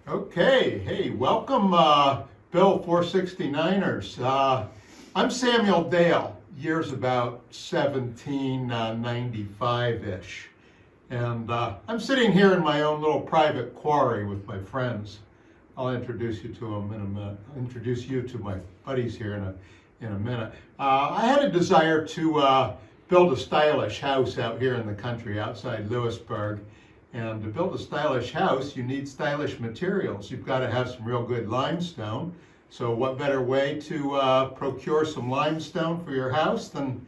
Okay, hey, welcome, Bill 469ers. I'm Samuel Dale, years about 1795-ish. And I'm sitting here in my own little private quarry with my friends. I'll introduce you to them in a minute. Introduce you to my buddies here in a minute. I had a desire to build a stylish house out here in the country outside Lewisburg. And to build a stylish house, you need stylish materials. You've got to have some real good limestone. So what better way to procure some limestone for your house than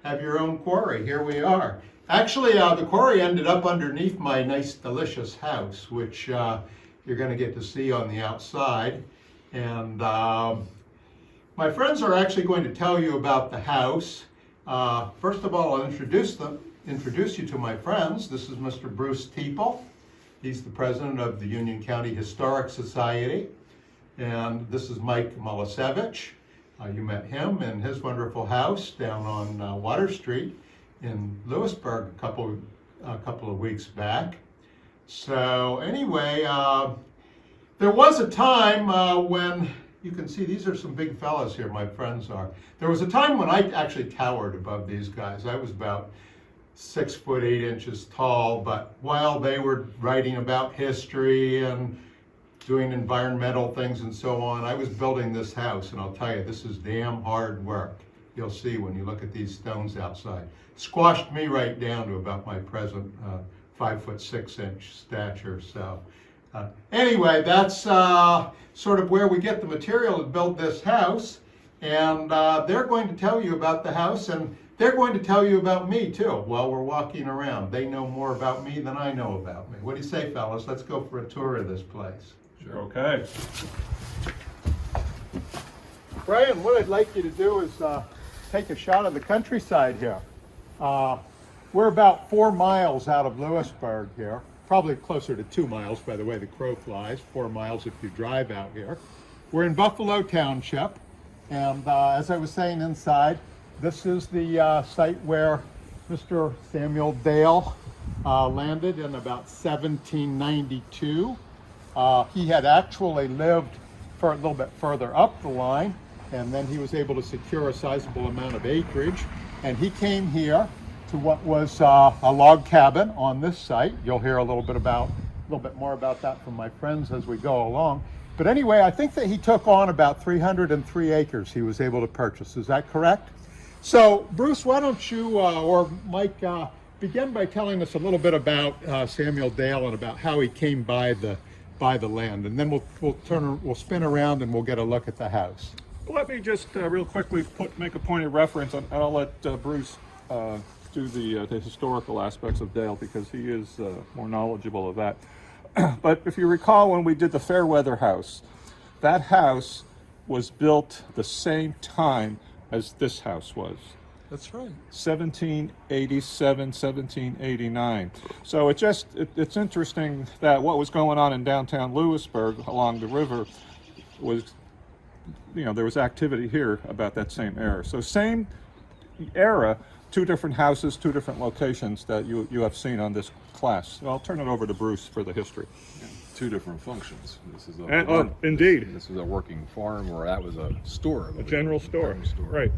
have your own quarry? Here we are. Actually, the quarry ended up underneath my nice, delicious house, which you're going to get to see on the outside. And my friends are actually going to tell you about the house. First of all, I'll introduce you to my friends. This is Mr. Bruce Teeple. He's the president of the Union County Historic Society. And this is Mike Milosevich. You met him in his wonderful house down on Water Street in Lewisburg a couple of weeks back. So anyway, there was a time when, you can see these are some big fellas here, my friends are. There was a time when I actually towered above these guys. I was about 6 foot 8 inches tall, but while they were writing about history and doing environmental things and so on, I was building this house, and I'll tell you, this is damn hard work. You'll see when you look at these stones outside. Squashed me right down to about my present 5 foot 6 inch stature. So anyway, that's sort of where we get the material to build this house, and they're going to tell you about the house, and they're going to tell you about me too while we're walking around. They know more about me than I know about me. What do you say, fellas? Let's go for a tour of this place. Sure. Okay. Brian, what I'd like you to do is take a shot of the countryside here. We're about 4 miles out of Lewisburg here. Probably closer to 2 miles by the way the crow flies. 4 miles if you drive out here. We're in Buffalo Township, and as I was saying inside, this is the site where Mr. Samuel Dale landed in about 1792. He had actually lived for a little bit further up the line, and then he was able to secure a sizable amount of acreage. And he came here to what was a log cabin on this site. You'll hear a little bit more about that from my friends as we go along. But anyway, I think that he took on about 303 acres he was able to purchase. Is that correct? So, Bruce, why don't you, or Mike, begin by telling us a little bit about Samuel Dale and about how he came by the land, and then we'll spin around and we'll get a look at the house. Let me just real quickly make a point of reference, and I'll let Bruce do the historical aspects of Dale because he is more knowledgeable of that. But if you recall, when we did the Fairweather house, that house was built the same time as this house was. That's right. 1787, 1789. So it's interesting that what was going on in downtown Lewisburg along the river was, there was activity here about that same era. So same era, 2 different houses, 2 different locations that you have seen on this class. So I'll turn it over to Bruce for the history. Yeah, 2 different functions. This is indeed. This was a working farm, or that was a store. A general store. Right.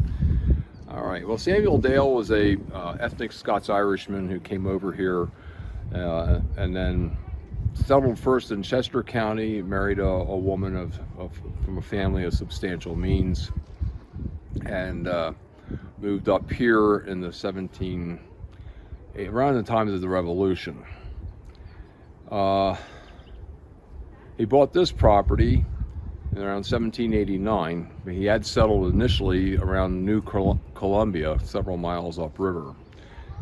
All right. Well, Samuel Dale was a ethnic Scots-Irishman who came over here and then settled first in Chester County, married a woman from a family of substantial means, and moved up here in the around the time of the Revolution. He bought this property in around 1789. He had settled initially around New Columbia, several miles upriver,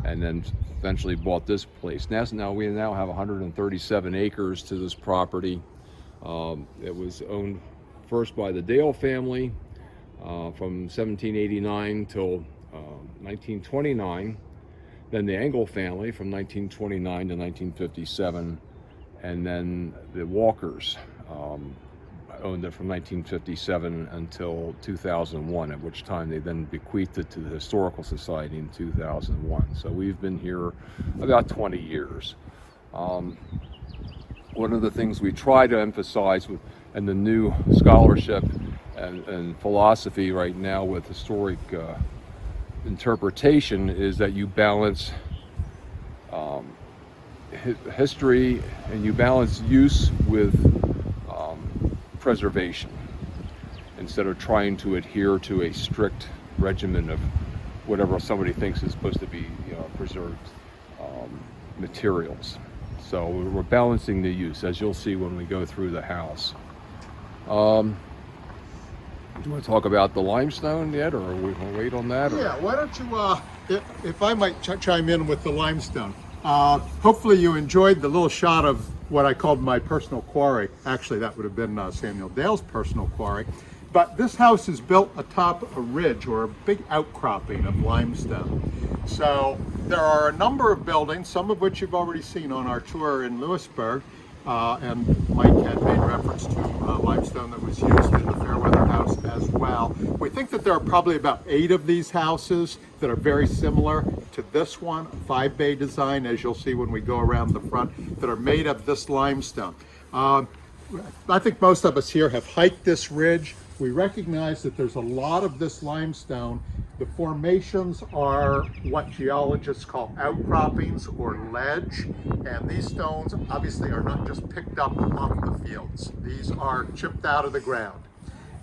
and then eventually bought this place. Now we have 137 acres to this property. It was owned first by the Dale family from 1789 till 1929, then the Engel family from 1929 to 1957, and then the Walkers owned it from 1957 until 2001, at which time they then bequeathed it to the Historical Society in 2001. So we've been here about 20 years. one of the things we try to emphasize in the new scholarship and philosophy right now with historic interpretation is that you balance history and you balance use with preservation instead of trying to adhere to a strict regimen of whatever somebody thinks is supposed to be preserved materials. So we're balancing the use, as you'll see when we go through the house. Do you want to talk about the limestone yet, or are we going to wait on that? Yeah, why don't you, if I might chime in with the limestone. Hopefully you enjoyed the little shot of what I called my personal quarry. Actually, that would have been Samuel Dale's personal quarry. But this house is built atop a ridge or a big outcropping of limestone. So there are a number of buildings, some of which you've already seen on our tour in Lewisburg, and Mike had made reference to limestone that was used in the Fairweather house as well. We think that there are probably about 8 of these houses that are very similar to this one, a 5-bay design, as you'll see when we go around the front, that are made of this limestone. I think most of us here have hiked this ridge. We recognize that there's a lot of this limestone. The formations are what geologists call outcroppings or ledge, and these stones obviously are not just picked up off the fields. These are chipped out of the ground.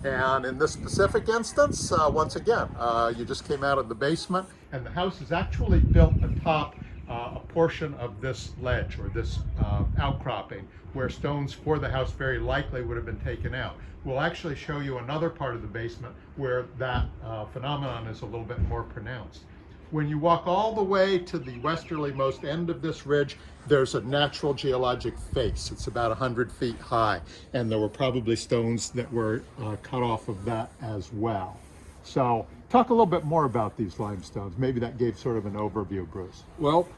And in this specific instance, once again, you just came out of the basement, and the house is actually built atop a portion of this ledge or this outcropping where stones for the house very likely would have been taken out. We'll actually show you another part of the basement where that phenomenon is a little bit more pronounced. When you walk all the way to the westerlymost end of this ridge, there's a natural geologic face. It's about 100 feet high, and there were probably stones that were cut off of that as well. So talk a little bit more about these limestones. Maybe that gave sort of an overview, Bruce. Well,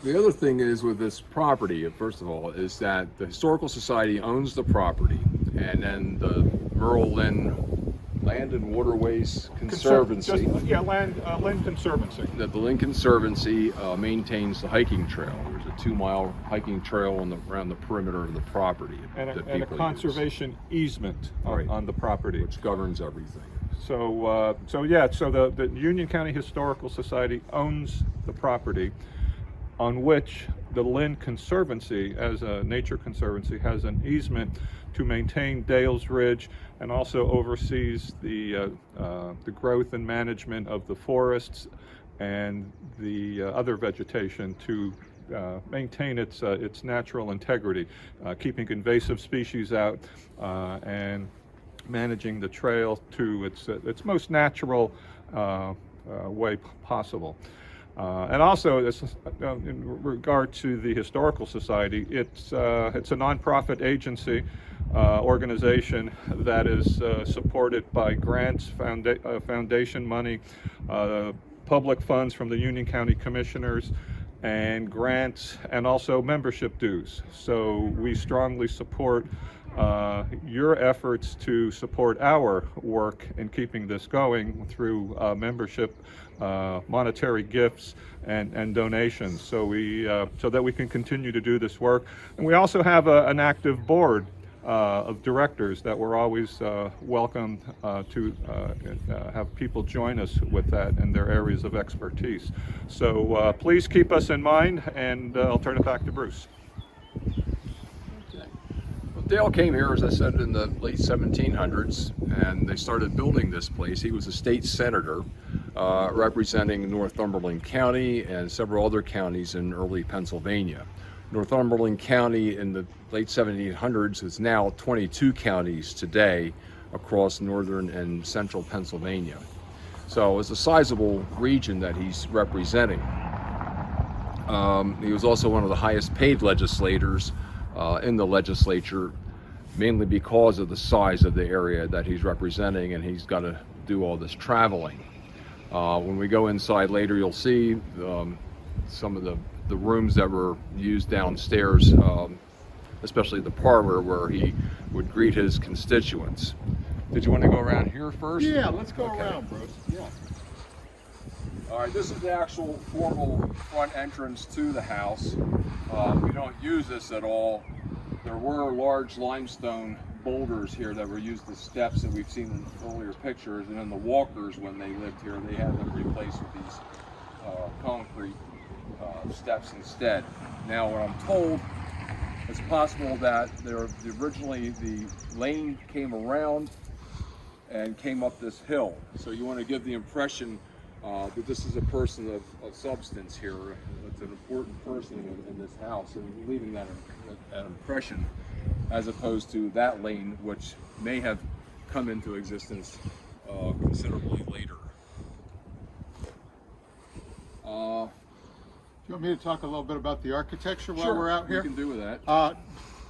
the other thing is with this property, first of all, is that the Historical Society owns the property, and then the Merle-Lynn Land and Waterways Conservancy. Land Conservancy. That the Lynn Conservancy maintains the hiking trail. There's a 2-mile hiking trail around the perimeter of the property. And a conservation easement on the property. Which governs everything. So the Union County Historical Society owns the property on which the Lynn Conservancy, as a nature conservancy, has an easement to maintain Dale's Ridge and also oversees the growth and management of the forests and the other vegetation to maintain its natural integrity, keeping invasive species out and managing the trail to its most natural way possible. And also, in regard to the Historical Society, it's a nonprofit agency organization that is supported by grants, foundation money, public funds from the Union County Commissioners, and grants, and also membership dues. So we strongly support your efforts to support our work in keeping this going through membership, monetary gifts, and donations, so that we can continue to do this work. And we also have an active board of directors that we're always welcome to have people join us with that in their areas of expertise. So please keep us in mind, and I'll turn it back to Bruce. Dale came here, as I said, in the late 1700s, and they started building this place. He was a state senator representing Northumberland County and several other counties in early Pennsylvania. Northumberland County in the late 1700s is now 22 counties today across northern and central Pennsylvania. So it's a sizable region that he's representing. He was also one of the highest paid legislators in the legislature, mainly because of the size of the area that he's representing, and he's got to do all this traveling. When we go inside later, you'll see some of the rooms that were used downstairs, especially the parlor where he would greet his constituents. Did you want to go around here first? Yeah, let's go around, Bruce. Yeah. All right, this is the actual formal front entrance to the house. We don't use this at all there were large limestone boulders here that were used as steps that we've seen in earlier pictures, and then the Walkers, when they lived here, they had them replaced with these concrete steps instead. Now, what I'm told, it's possible that originally the lane came around and came up this hill. So you want to give the impression that this is a person of substance here. It's an important person in this house, and leaving that impression, as opposed to that lane, which may have come into existence considerably later. Do you want me to talk a little bit about the architecture while Sure, we're out here? we can do with that.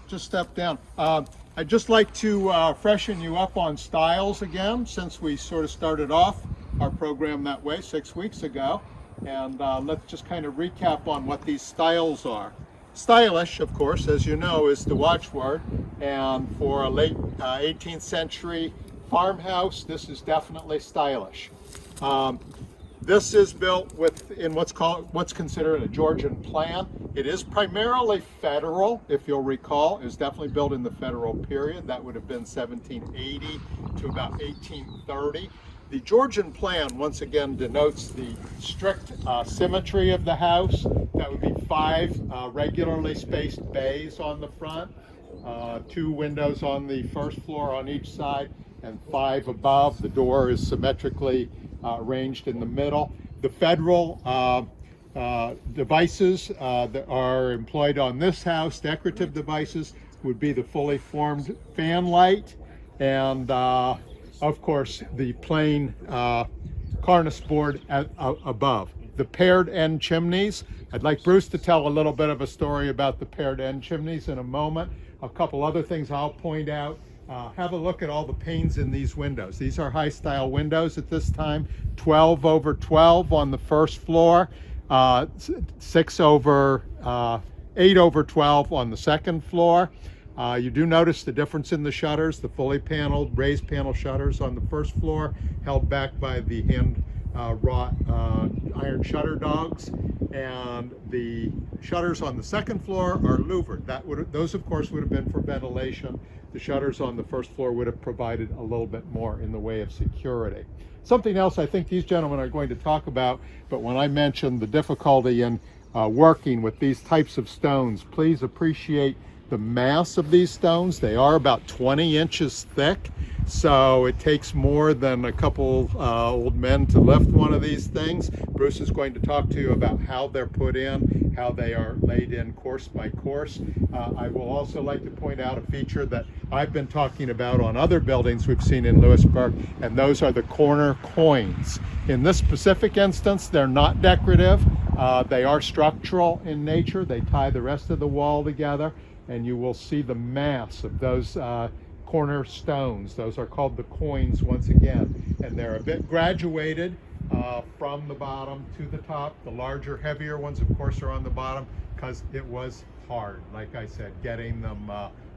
Just step down. I'd just like to freshen you up on styles again, since we sort of started off our program that way 6 weeks ago. And let's just kind of recap on what these styles are. Stylish, of course, as you know, is the watchword. And for a late 18th century farmhouse, this is definitely stylish. This is built in what's considered a Georgian plan. It is primarily federal, if you'll recall. It was definitely built in the federal period. That would have been 1780 to about 1830. The Georgian plan, once again, denotes the strict symmetry of the house. That would be 5 regularly spaced bays on the front, 2 windows on the first floor on each side, and 5 above. The door is symmetrically arranged in the middle. The federal devices that are employed on this house, decorative devices, would be the fully formed fan light, and of course the plain cornice board above. The paired end chimneys. I'd like Bruce to tell a little bit of a story about the paired end chimneys in a moment. A couple other things I'll point out. Have a look at all the panes in these windows. These are high style windows at this time. 12 over 12 on the first floor, 8 over 12 on the second floor. You do notice the difference in the shutters, the fully paneled raised panel shutters on the first floor, held back by the hand wrought iron shutter dogs, and the shutters on the second floor are louvered. Those of course would have been for ventilation. The shutters on the first floor would have provided a little bit more in the way of security. Something else I think these gentlemen are going to talk about, but when I mentioned the difficulty in working with these types of stones, please appreciate the mass of these stones. They are about 20 inches thick, so it takes more than a couple old men to lift one of these things. Bruce is going to talk to you about how they're put in, how they are laid in course by course. I will also like to point out a feature that I've been talking about on other buildings we've seen in Lewisburg, and those are the corner coins. In this specific instance, they're not decorative. They are structural in nature. They tie the rest of the wall together, and you will see the mass of those corner stones. Those are called the coins once again, and they're a bit graduated from the bottom to the top. The larger, heavier ones, of course, are on the bottom because it was hard, like I said, getting them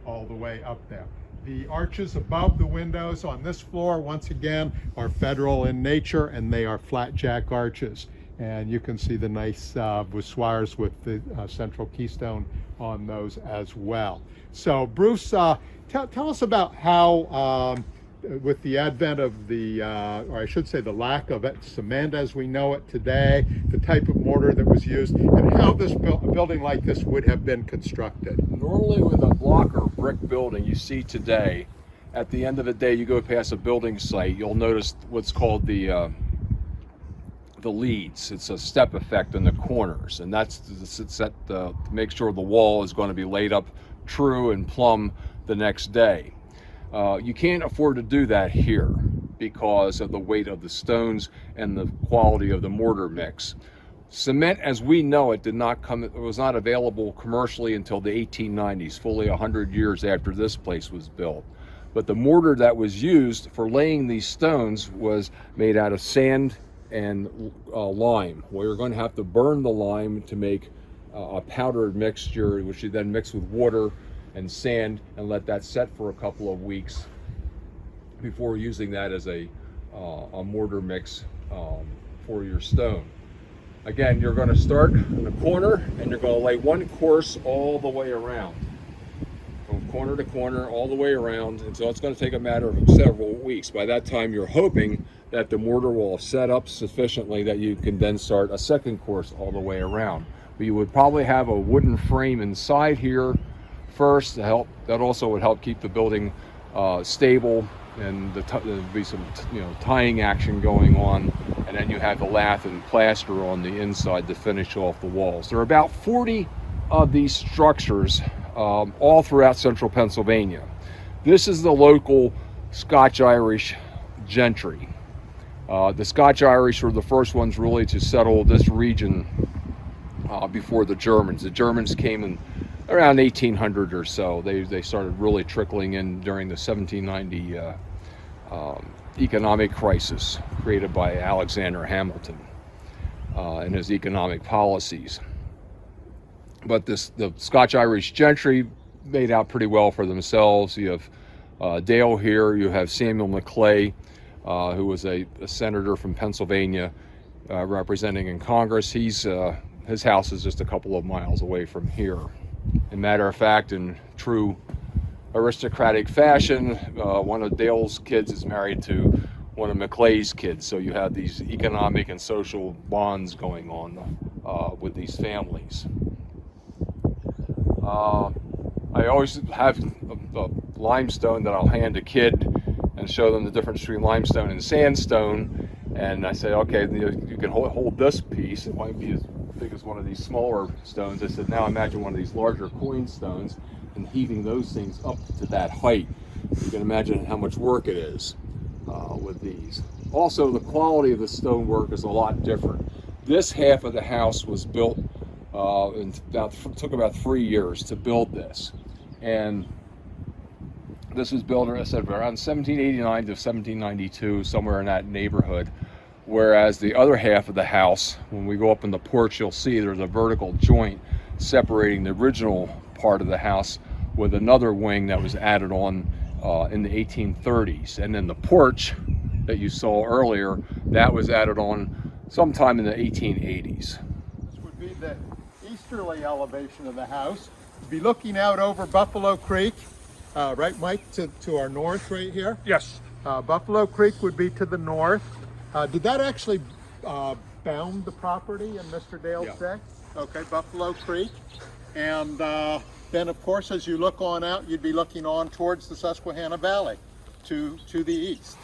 all the way up there. The arches above the windows on this floor, once again, are federal in nature, and they are flat jack arches. And you can see the nice voussoirs with the central keystone on those as well. So Bruce, tell us about how, with the advent of the, or I should say the lack of it, cement as we know it today, the type of mortar that was used, and how this building like this would have been constructed. Normally with a block or brick building you see today, at the end of the day you go past a building site, you'll notice what's called the leads. It's a step effect in the corners, and that's set to make sure the wall is going to be laid up true and plumb the next day. You can't afford to do that here because of the weight of the stones and the quality of the mortar mix. Cement as we know it was not available commercially until the 1890s, fully 100 years after this place was built. But the mortar that was used for laying these stones was made out of sand and lime. Well, you're going to have to burn the lime to make a powdered mixture, which you then mix with water and sand and let that set for a couple of weeks before using that as a mortar mix for your stone. Again, you're going to start in the corner and you're going to lay one course all the way around. corner to corner, all the way around, and so it's going to take a matter of several weeks. By that time, you're hoping that the mortar will have set up sufficiently that you can then start a second course all the way around. But you would probably have a wooden frame inside here first to help. That also would help keep the building stable, and there'd be some tying action going on, and then you have the lath and plaster on the inside to finish off the walls. There are about 40 of these structures all throughout central Pennsylvania. This is the local Scotch-Irish gentry. The Scotch-Irish were the first ones really to settle this region before the Germans. The Germans came in around 1800 or so. They started really trickling in during the 1790 economic crisis created by Alexander Hamilton and his economic policies. But the Scotch-Irish gentry made out pretty well for themselves. You have Dale here, you have Samuel McClay, who was a senator from Pennsylvania representing in Congress. His house is just a couple of miles away from here. As a matter of fact, in true aristocratic fashion, one of Dale's kids is married to one of McClay's kids. So you have these economic and social bonds going on with these families. I always have a limestone that I'll hand a kid and show them the difference between limestone and sandstone. And I say, okay, you can hold this piece. It might be as big as one of these smaller stones. I said, now imagine one of these larger coin stones and heaving those things up to that height. You can imagine how much work it is with these. Also, the quality of the stonework is a lot different. This half of the house was built took about 3 years to build this, and this was built, as I said, around 1789 to 1792, somewhere in that neighborhood. Whereas the other half of the house, when we go up in the porch, you'll see there's a vertical joint separating the original part of the house with another wing that was added on in the 1830s. And then the porch that you saw earlier, that was added on sometime in the 1880s. This would be the easterly elevation of the house. You'd be looking out over Buffalo Creek, right, Mike, to our north right here? Yes. Buffalo Creek would be to the north. Did that actually bound the property in Mr. Dale's day? Okay, Buffalo Creek. And then, of course, as you look on out, you'd be looking on towards the Susquehanna Valley to the east.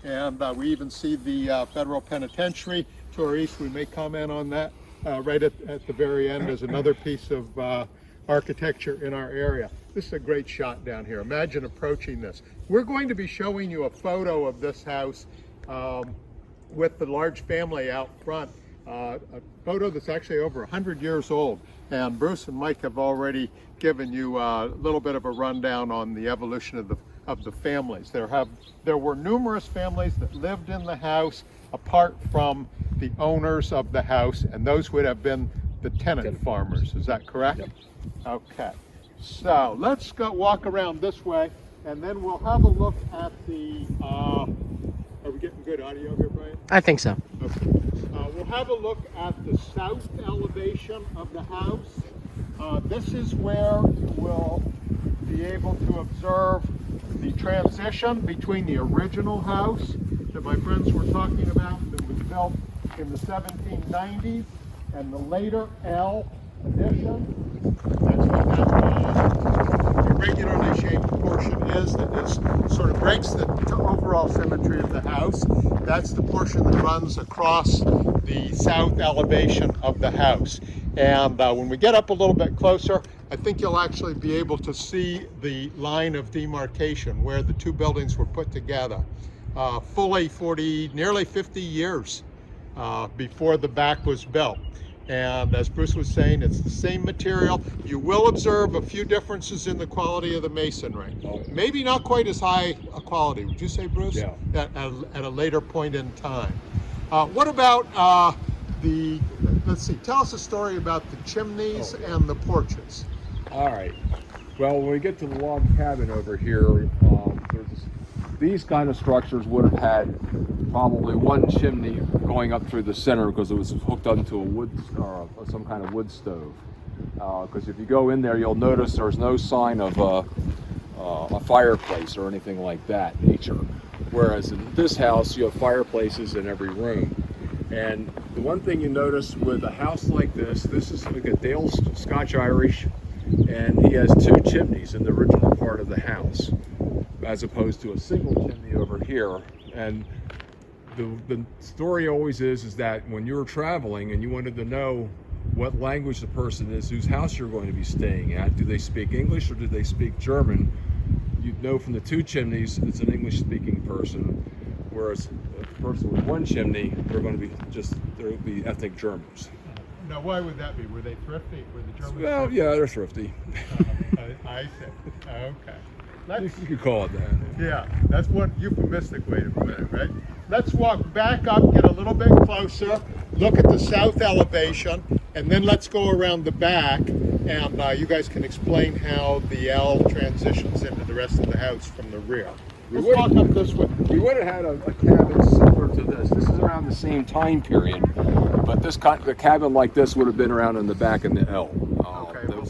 And we even see the federal penitentiary to our east. We may comment on that right at the very end as another piece of architecture in our area. This is a great shot down here. Imagine approaching this. We're going to be showing you a photo of this house with the large family out front. A photo that's actually over 100 years old. And Bruce and Mike have already given you a little bit of a rundown on the evolution of the families. There were numerous families that lived in the house apart from the owners of the house, and those would have been the tenant farmers. Is that correct? Yep. Okay. So let's go walk around this way, and then we'll have a look at the. Are we getting good audio here, Brian? I think so. Okay. We'll have a look at the south elevation of the house. This is where you will be able to observe the transition between the original house that my friends were talking about that was built in the 1790s and the later L addition. That's what that irregularly shaped portion is that sort of breaks the overall symmetry of the house. That's the portion that runs across the south elevation of the house. And when we get up a little bit closer, I think you'll actually be able to see the line of demarcation where the two buildings were put together. Fully 40, nearly 50 years before the back was built. And as Bruce was saying, it's the same material. You will observe a few differences in the quality of the masonry. Maybe not quite as high a quality, would you say, Bruce? Yeah. At a later point in time. What about let's see, tell us a story about the chimneys and the porches. All right. Well, when we get to the log cabin over here, these kind of structures would have had probably one chimney going up through the center because it was hooked onto a wood or some kind of wood stove. because if you go in there, you'll notice there's no sign of a fireplace or anything like that nature. Whereas in this house, you have fireplaces in every room. And the one thing you notice with a house like this is like a Dale's Scotch-Irish, and he has 2 chimneys in the original part of the house, as opposed to a single chimney over here. And the story always is that when you're traveling and you wanted to know what language the person is whose house you're going to be staying at, do they speak English or do they speak German, you'd know from the 2 chimneys it's an English-speaking person, whereas a person with 1 chimney, they're going to be ethnic Germans. Now, why would that be? Were they thrifty? Were the Germans? Well, thrifty? yeah, they're thrifty. I see. Okay. You could call it that. Yeah, that's one euphemistic way to put it, right? Let's walk back up, get a little bit closer, look at the south elevation, and then let's go around the back, and you guys can explain how the L transitions into the rest of the house from the rear. Let's walk up this way. We would have had a cabin similar to this. This is around the same time period, but the cabin like this would have been around in the back in the L.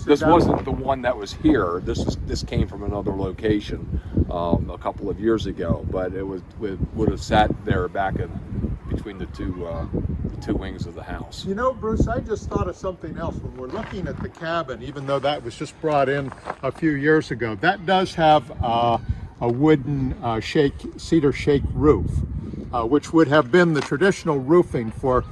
This wasn't the one that was here. This came from another location a couple of years ago, but it would have sat there back in between the two wings of the house. You know, Bruce, I just thought of something else. When we're looking at the cabin, even though that was just brought in a few years ago, that does have a wooden cedar shake roof, which would have been the traditional roofing for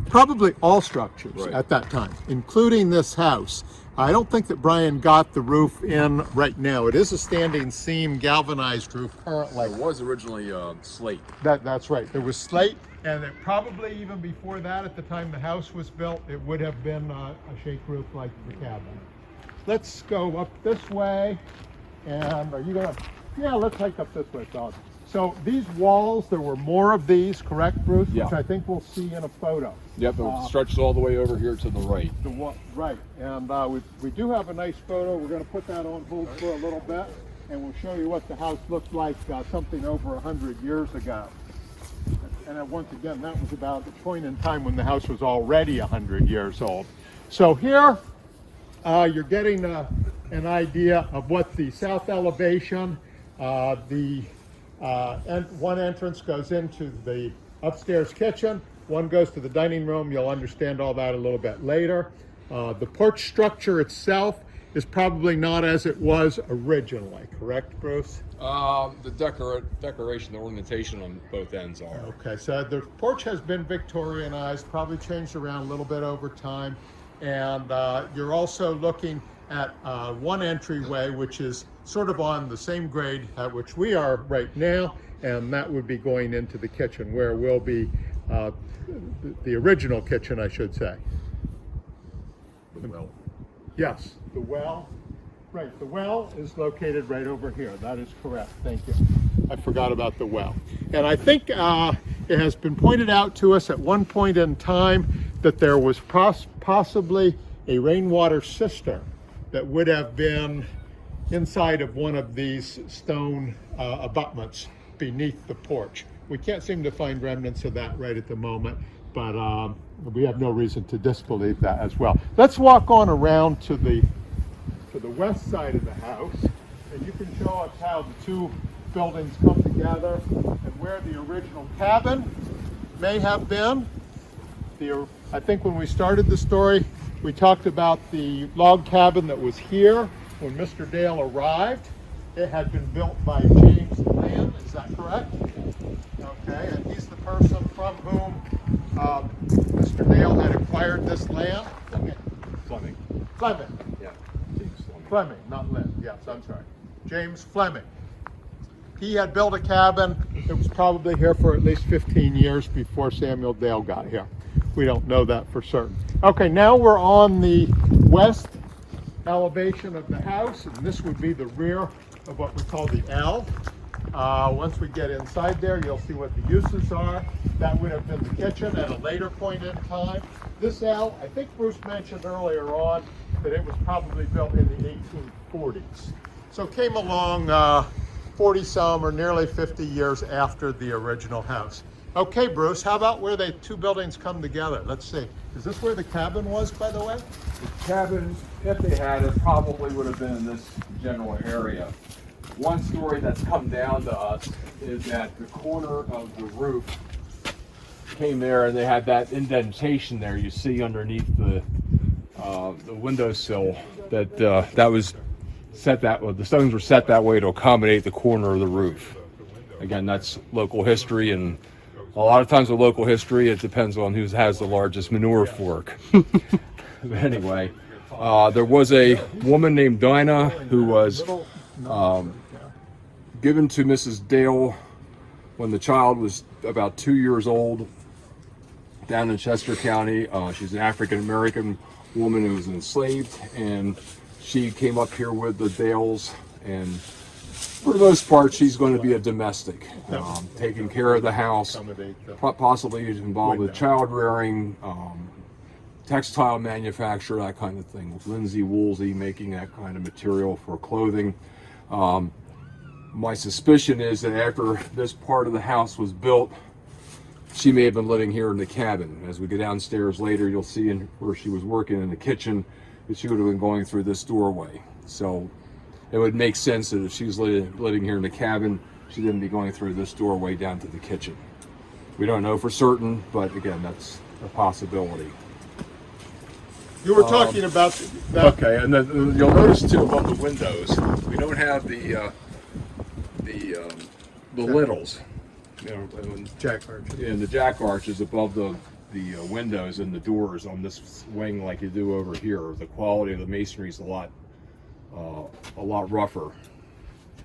probably all structures at that time, including this house. I don't think that Brian got the roof in right now. It is a standing seam galvanized roof currently. It was originally slate. That's right. There was slate, and it probably even before that, at the time the house was built, it would have been a shake roof like the cabin. Let's go up this way, and are you gonna? Yeah, let's hike up this way, fellas. So these walls, there were more of these, correct, Bruce? Yeah. Which I think we'll see in a photo. Yep, it stretches all the way over here to the right. Right, and we do have a nice photo. We're going to put that on hold for a little bit, and we'll show you what the house looked like something over 100 years ago. And once again, that was about the point in time when the house was already 100 years old. So here, you're getting an idea of what the south elevation, one entrance goes into the upstairs kitchen, one goes to the dining room. You'll understand all that a little bit later. The porch structure itself is probably not as it was originally, correct, Bruce? The decoration, the ornamentation on both ends are. Okay, so the porch has been Victorianized, probably changed around a little bit over time. And you're also looking at one entryway, which is sort of on the same grade at which we are right now, and that would be going into the kitchen, where will be the original kitchen, I should say. The well. Yes, the well. Right, the well is located right over here. That is correct. Thank you. I forgot about the well. And I think it has been pointed out to us at one point in time that there was possibly a rainwater cistern that would have been inside of one of these stone abutments beneath the porch. We can't seem to find remnants of that right at the moment, but we have no reason to disbelieve that as well. Let's walk on around to the west side of the house, and you can show us how the two buildings come together and where the original cabin may have been. I think when we started the story, we talked about the log cabin that was here when Mr. Dale arrived. It had been built by James Land, is that correct? Okay, and he's the person from whom Mr. Dale had acquired this land. Fleming. Fleming. Yeah. James Fleming. Fleming, not Lynn. Yes, I'm sorry. James Fleming. He had built a cabin that was probably here for at least 15 years before Samuel Dale got here. We don't know that for certain. Okay, now we're on the west elevation of the house, and this would be the rear of what we call the L. Once we get inside there, you'll see what the uses are. That would have been the kitchen at a later point in time. This L, I think Bruce mentioned earlier on that it was probably built in the 1840s. So it came along 40 some or nearly 50 years after the original house. Okay, Bruce, how about where the two buildings come together? Let's see. Is this where the cabin was, by the way? The cabin, if they had it, probably would have been in this general area. One story that's come down to us is that the corner of the roof came there, and they had that indentation there you see underneath the windowsill. That was set that way. The stones were set that way to accommodate the corner of the roof. Again, that's local history, and a lot of times with local history, it depends on who has the largest manure fork. But anyway, there was a woman named Dinah who was given to Mrs. Dale when the child was about 2 years old down in Chester County. She's an African-American woman who was enslaved, and she came up here with the Dales, and for the most part, she's going to be a domestic, taking care of the house, possibly involved with child rearing, textile manufacture, that kind of thing. Lindsay Woolsey making that kind of material for clothing. My suspicion is that after this part of the house was built, she may have been living here in the cabin. As we go downstairs later, you'll see where she was working in the kitchen that she would have been going through this doorway. So it would make sense that if she's living here in the cabin, she didn't be going through this doorway down to the kitchen. We don't know for certain, but again, that's a possibility. You were talking about that. Okay, and then you'll notice too above the windows, we don't have the liddles. You know, Jack arches. and the jack arches above the windows and the doors on this wing like you do over here. The quality of the masonry is a lot rougher.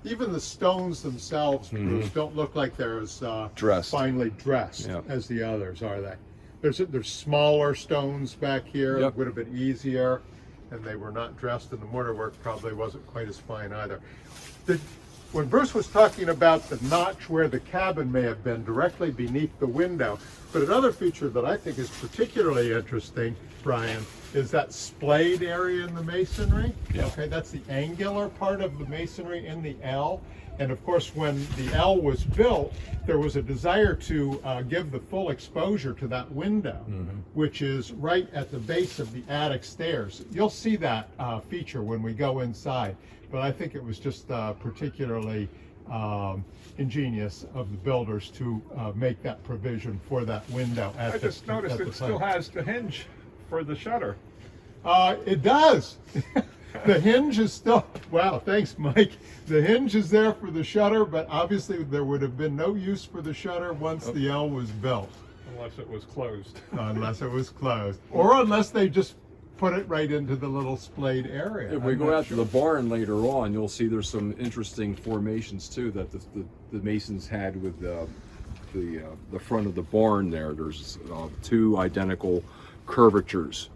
Even the stones themselves, Bruce, don't look like they're as Dressed. finely dressed Yep. as the others, are they? There's smaller stones back here. Yep. It would have been easier, and they were not dressed, and the mortar work probably wasn't quite as fine either. When Bruce was talking about the notch where the cabin may have been directly beneath the window, but another feature that I think is particularly interesting, Brian, is that splayed area in the masonry. Yeah. Okay, that's the angular part of the masonry in the L. And of course, when the L was built, there was a desire to give the full exposure to that window, which is right at the base of the attic stairs. You'll see that feature when we go inside, but I think it was just particularly ingenious of the builders to make that provision for that window. I just noticed it still has the hinge for the shutter. It does. The hinge is still, wow, thanks, Mike. The hinge is there for the shutter, but obviously there would have been no use for the shutter once the L was built. Unless it was closed. Unless it was closed. Or unless they just put it right into the little splayed area. If we go out to the barn later on, you'll see there's some interesting formations too that the masons had with the front of the barn there. There's two identical curvatures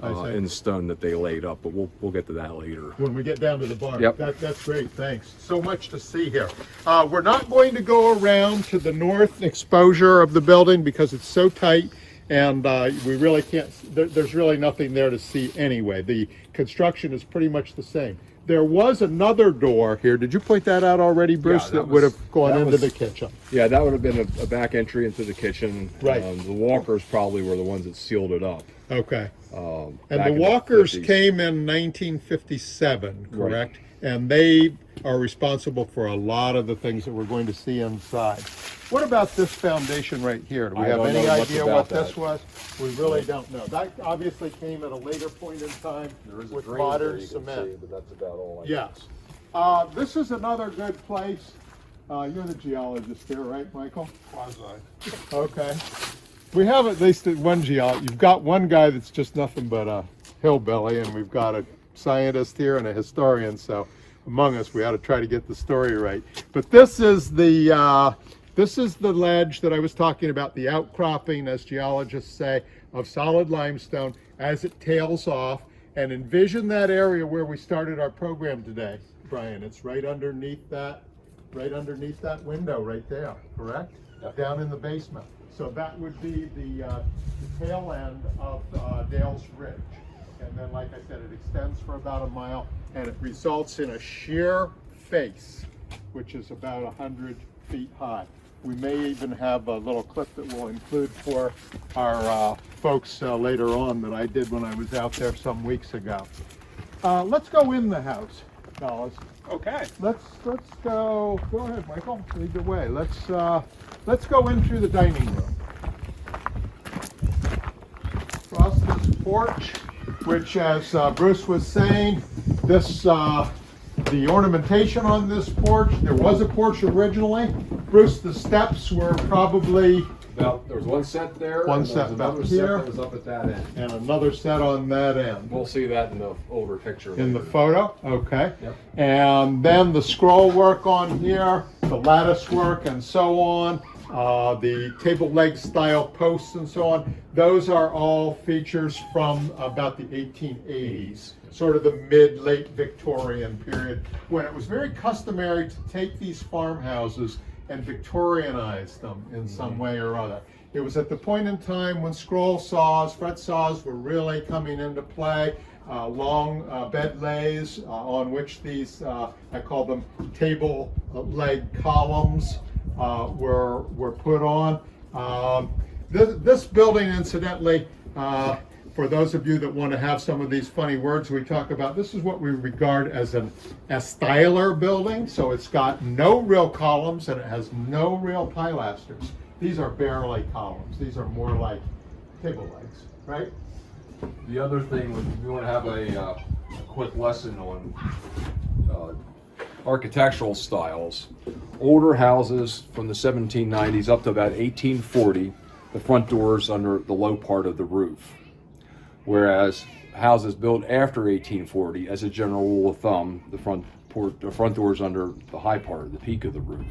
in stone that they laid up, but we'll get to that later. When we get down to the barn. Yep. That's great, thanks. So much to see here. We're not going to go around to the north exposure of the building because it's so tight, and we really can't, there's really nothing there to see anyway. The construction is pretty much the same. There was another door here. Did you point that out already, Bruce? Yeah, that would have gone into the kitchen. Yeah, that would have been a back entry into the kitchen. Right. The Walkers probably were the ones that sealed it up. Okay. back And the in Walkers 50s. came in 1957, correct? And they are responsible for a lot of the things that we're going to see inside. What about this foundation right here? Do we I have don't any know much idea about what this that. was? We really don't know. That obviously came at a later point in time There is a with drain there modern you can cement. see, but that's about all. Yes. This is another good place. You're the geologist here, right, Michael? Quasi. Okay. We have at least one geologist. You've got one guy that's just nothing but a hillbilly, and we've got a scientist here and a historian. So among us, we ought to try to get the story right. But this is the ledge that I was talking about, the outcropping, as geologists say, of solid limestone as it tails off. And envision that area where we started our program today, Brian. It's right underneath that window right there, correct? Yep. Down in the basement. So that would be the tail end of Dale's Ridge. And then, like I said, it extends for about a mile, and it results in a sheer face, which is about 100 feet high. we may even have a little clip that we'll include for our folks later on that I did when I was out there some weeks ago. Let's go in the house, fellas. Okay. Let's go. Go ahead, Michael. Lead the way. Let's go in through the dining room. Across this porch, which, as Bruce was saying, this the ornamentation on this porch. There was a porch originally. Bruce, the steps were probably There was one set there. One and set there was about another here. set that was up at that end. and another set on that end. We'll see that in the older picture. In the later. photo, okay. Yep. And then the scroll work on here, the lattice work and so on, the table leg style posts and so on. Those are all features from about the 1880s, sort of the mid-late Victorian period, when it was very customary to take these farmhouses and Victorianize them in some way or other. It was at the point in time when scroll saws, fret saws were really coming into play. Long bed lays on which these, I call them table leg columns, were put on. This building, incidentally, for those of you that want to have some of these funny words we talk about, this is what we regard as a styler building. So it's got no real columns and it has no real pilasters. These are barely columns. These are more like table legs, right? The other thing, we want to have a quick lesson on architectural styles. Older houses from the 1790s up to about 1840, the front doors under the low part of the roof. Whereas houses built after 1840, as a general rule of thumb, the front doors under the high part, the peak of the roof.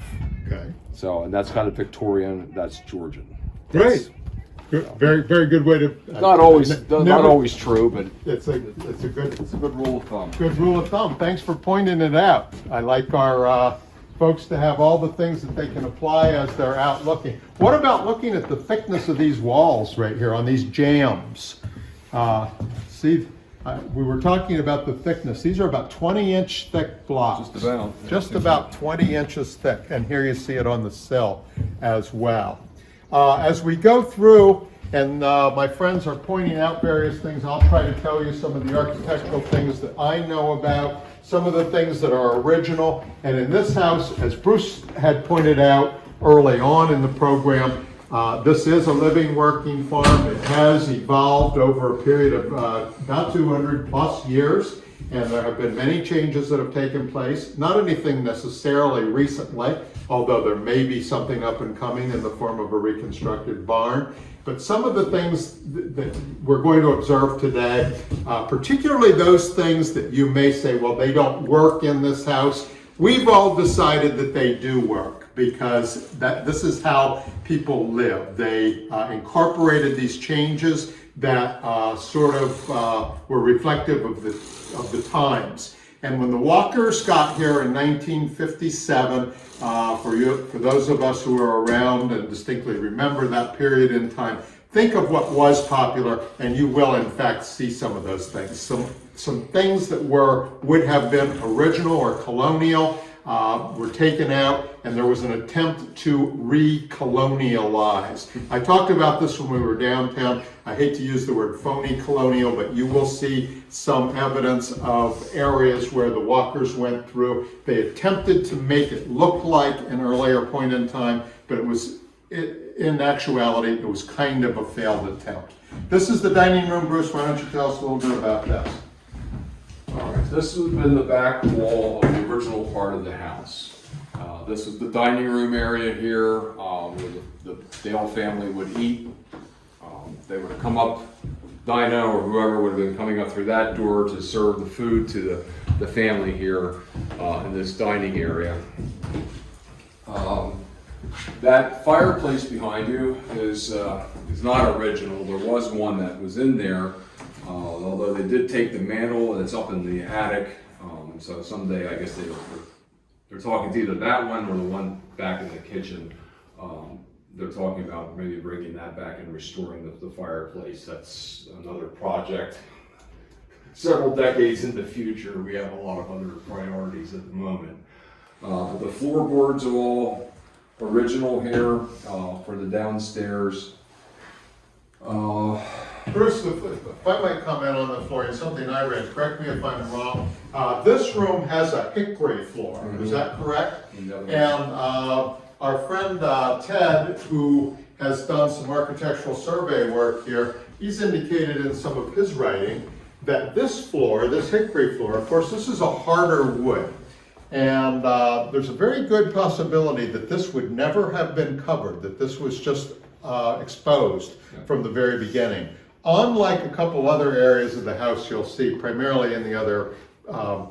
Okay. So, and that's kind of Victorian. That's Georgian. Great. Good, very, very good way to. Not always, never- not always true, but It's a good rule of thumb. Good rule of thumb. Thanks for pointing it out. I like our folks to have all the things that they can apply as they're out looking. What about looking at the thickness of these walls right here on these jambs? See, we were talking about the thickness. These are about 20-inch thick blocks. Just about. Just about 20 inches thick. And here you see it on the sill as well. As we go through, and my friends are pointing out various things, I'll try to tell you some of the architectural things that I know about, some of the things that are original. And in this house, as Bruce had pointed out early on in the program, this is a living, working farm. It has evolved over a period of about 200 plus years, and there have been many changes that have taken place. Not anything necessarily recently, although there may be something up and coming in the form of a reconstructed barn. But some of the things that we're going to observe today, particularly those things that you may say, well, they don't work in this house. We've all decided that they do work because this is how people live. They incorporated these changes that sort of were reflective of the times. And when the Walkers got here in 1957, for those of us who are around and distinctly remember that period in time, think of what was popular, and you will in fact see some of those things. Some things that would have been original or colonial were taken out, and there was an attempt to re-colonialize. I talked about this when we were downtown. I hate to use the word phony colonial, but you will see some evidence of areas where the Walkers went through. They attempted to make it look like an earlier point in time, but in actuality, it was kind of a failed attempt. This is the dining room. Bruce, why don't you tell us a little bit about this? All right, this has been the back wall of the original part of the house. This is the dining room area here where the Dale family would eat. They would come up, Dinah or whoever would have been coming up through that door to serve the food to the family here in this dining area. That fireplace behind you is not original. There was one that was in there. Although they did take the mantle and it's up in the attic, so someday I guess they're talking to either that one or the one back in the kitchen. They're talking about maybe bringing that back and restoring the fireplace. That's another project. Several decades in the future, we have a lot of other priorities at the moment. The floorboards are all original here for the downstairs. Bruce, if I might comment on the flooring, something I read, correct me if I'm wrong. This room has a hickory floor, is that correct? Mm-hmm. And our friend Ted, who has done some architectural survey work here, he's indicated in some of his writing that this floor, this hickory floor, of course this is a harder wood, and there's a very good possibility that this would never have been covered, that this was just exposed from the very beginning. Unlike a couple other areas of the house you'll see, primarily in the other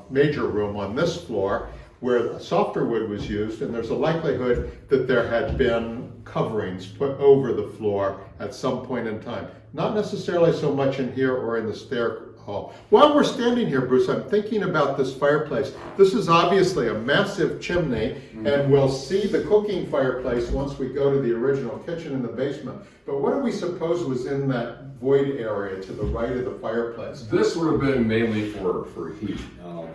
major room on this floor, where softer wood was used, and there's a likelihood that there had been coverings put over the floor at some point in time. Not necessarily so much in here or in the stair hall. While we're standing here, Bruce, I'm thinking about this fireplace. This is obviously a massive chimney, and we'll see the cooking fireplace once we go to the original kitchen in the basement. But what do we suppose was in that void area to the right of the fireplace? This would have been mainly for heat.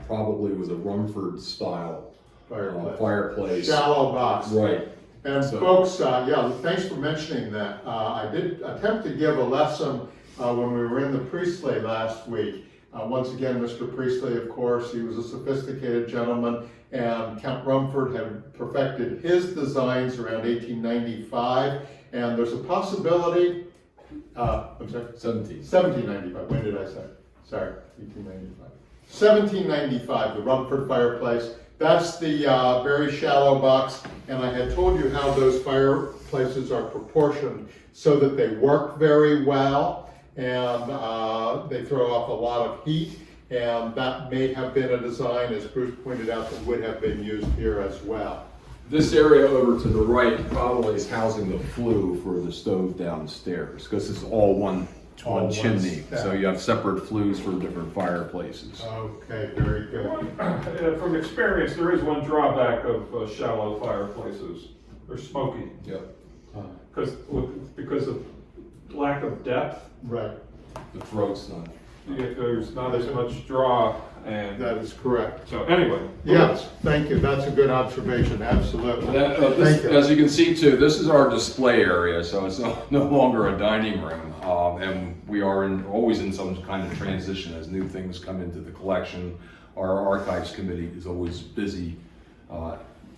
Probably was a Rumford style fireplace. Shallow box. Right. And So- folks, yeah, thanks for mentioning that. I did attempt to give a lesson when we were in the Priestley last week. Once again, Mr. Priestley, of course, he was a sophisticated gentleman, and Count Rumford had perfected his designs around 1895, and there's a possibility, I'm sorry? 1795, when did I say? Sorry, 1895. 1795, the Rumford fireplace. That's the very shallow box, and I had told you how those fireplaces are proportioned so that they work very well, and they throw off a lot of heat, and that may have been a design, as Bruce pointed out, that would have been used here as well. This area over to the right probably is housing the flue for the stove downstairs, because it's all one chimney. So you have separate flues for different fireplaces. Okay, very good. From experience, there is one drawback of shallow fireplaces. They're smoky. Yep. Because of lack of depth, Right, The throat's not. there's not as much draw, and that is correct. so anyway. Yes, thank you, that's a good observation, absolutely. This, Thank you. as you can see too, this is our display area, so it's no longer a dining room. And we are always in some kind of transition as new things come into the collection. Our archives committee is always busy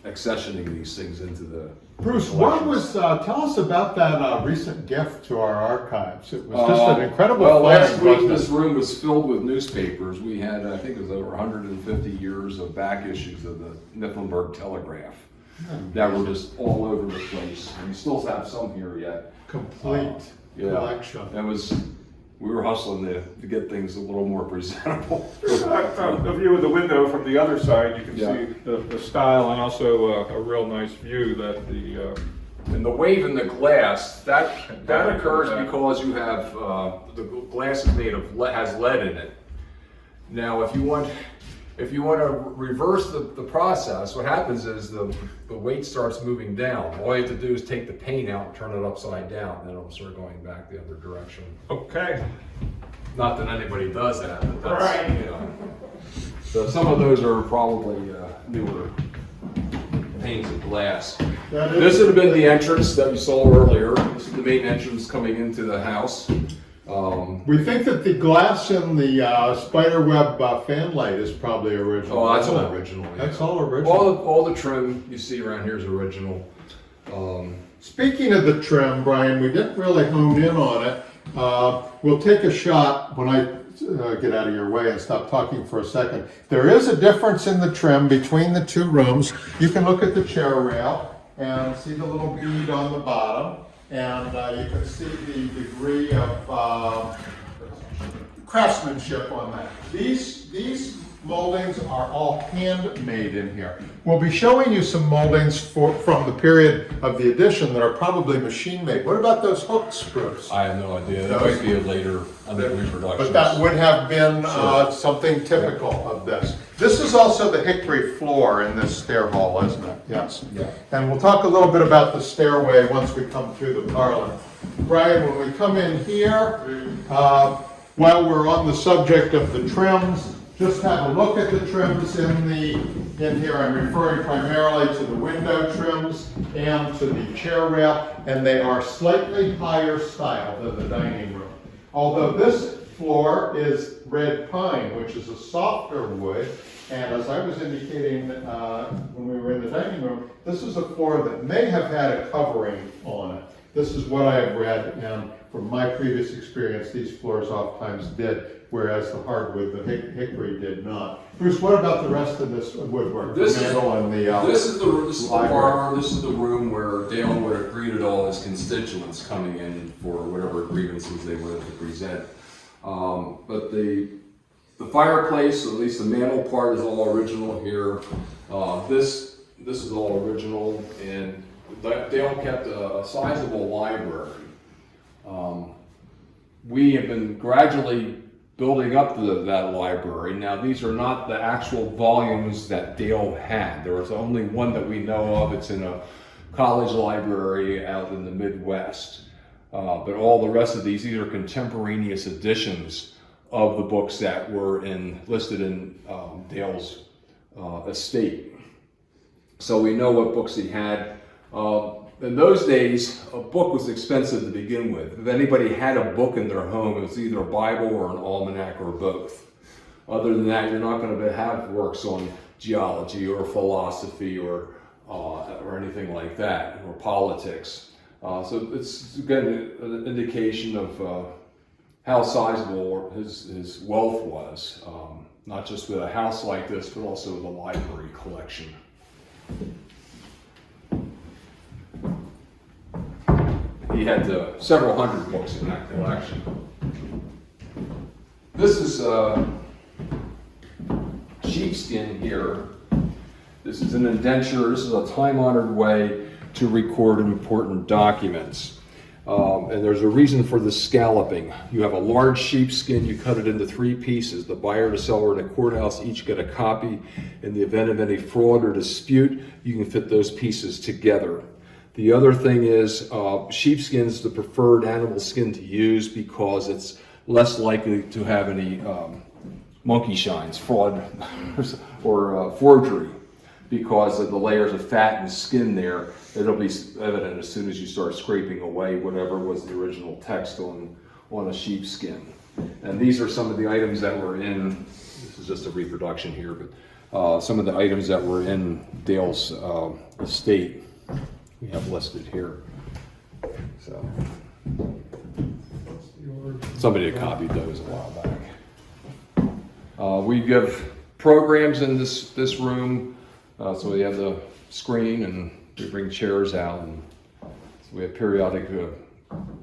accessioning these things into the Bruce, what was, tell us about that recent gift to our archives. It was just an incredible Well, find, last week wasn't it? this room was filled with newspapers. We had, I think it was over 150 years of back issues of the Mifflinburg Telegraph that were just all over the place. And we still have some here yet. Complete collection. That was, we were hustling to get things a little more presentable. A view of the window from the other side, you can Yeah. see the style, and also a real nice view that the And the wave in the glass, that occurs because you have, the glass is made of, has lead in it. Now, if you want to reverse the process, what happens is the weight starts moving down. All you have to do is take the paint out and turn it upside down, then it'll start going back the other direction. okay. Not that anybody does that, but that's, Right. you know. So some of those are probably newer panes of glass. This would have been the entrance that you saw earlier. This is the main entrance coming into the house. We think that the glass in the spiderweb fan light is probably original. Oh, that's isn't all it? original. That's yeah. all original. All the trim you see around here is original. Speaking of the trim, Brian, we didn't really hone in on it. We'll take a shot when I get out of your way and stop talking for a second. There is a difference in the trim between the two rooms. You can look at the chair rail and see the little bead on the bottom, and you can see the degree of craftsmanship on that. These moldings are all handmade in here. We'll be showing you some moldings from the period of the addition that are probably machine made. What about those hooks, Bruce? I have no idea. That might be a later under reproduction. But that would have been Sure. something typical of this. This is also the hickory floor in this stair hall, isn't it? Yes. Yeah. And we'll talk a little bit about the stairway once we come through the parlor. Brian, when we come in here, while we're on the subject of the trims, just have a look at the trims in here. I'm referring primarily to the window trims. and to the chair rail, and they are slightly higher style than the dining room. Although this floor is red pine, which is a softer wood, and as I was indicating when we were in the dining room, this is a floor that may have had a covering on it. This is what I have read, and from my previous experience, these floors oftentimes did, whereas the hardwood, the hickory, did not. Bruce, what about the rest of this woodwork? This the is the parlor. This is the room where Dale would have greeted all his constituents coming in for whatever grievances they wanted to present. But the fireplace, at least the mantel part, is all original here. This is all original, and Dale kept a sizable library. We have been gradually building up that library. Now, these are not the actual volumes that Dale had. There was only one that we know of. It's in a college library out in the Midwest. But all the rest of these are contemporaneous editions of the books that were listed in Dale's estate. So we know what books he had. In those days, a book was expensive to begin with. If anybody had a book in their home, it was either a Bible or an almanac or both. Other than that, you're not going to have works on geology or philosophy or anything like that, or politics. So it's again an indication of how sizable his wealth was, not just with a house like this, but also with a library collection. He had several hundred books in that collection. This is sheepskin here. This is an indenture. This is a time-honored way to record important documents. And there's a reason for the scalloping. You have a large sheepskin, you cut it into 3 pieces. The buyer, the seller, and the courthouse each get a copy. In the event of any fraud or dispute, you can fit those pieces together. The other thing is sheepskin is the preferred animal skin to use because it's less likely to have any monkey shines, fraud, or forgery, because of the layers of fat and skin there. It'll be evident as soon as you start scraping away whatever was the original text on a sheepskin. And these are some of the items that were in, this is just a reproduction here, but some of the items that were in Dale's estate we have listed here. So somebody had copied those a while back. We give programs in this room, so we have the screen and we bring chairs out, and so we have periodic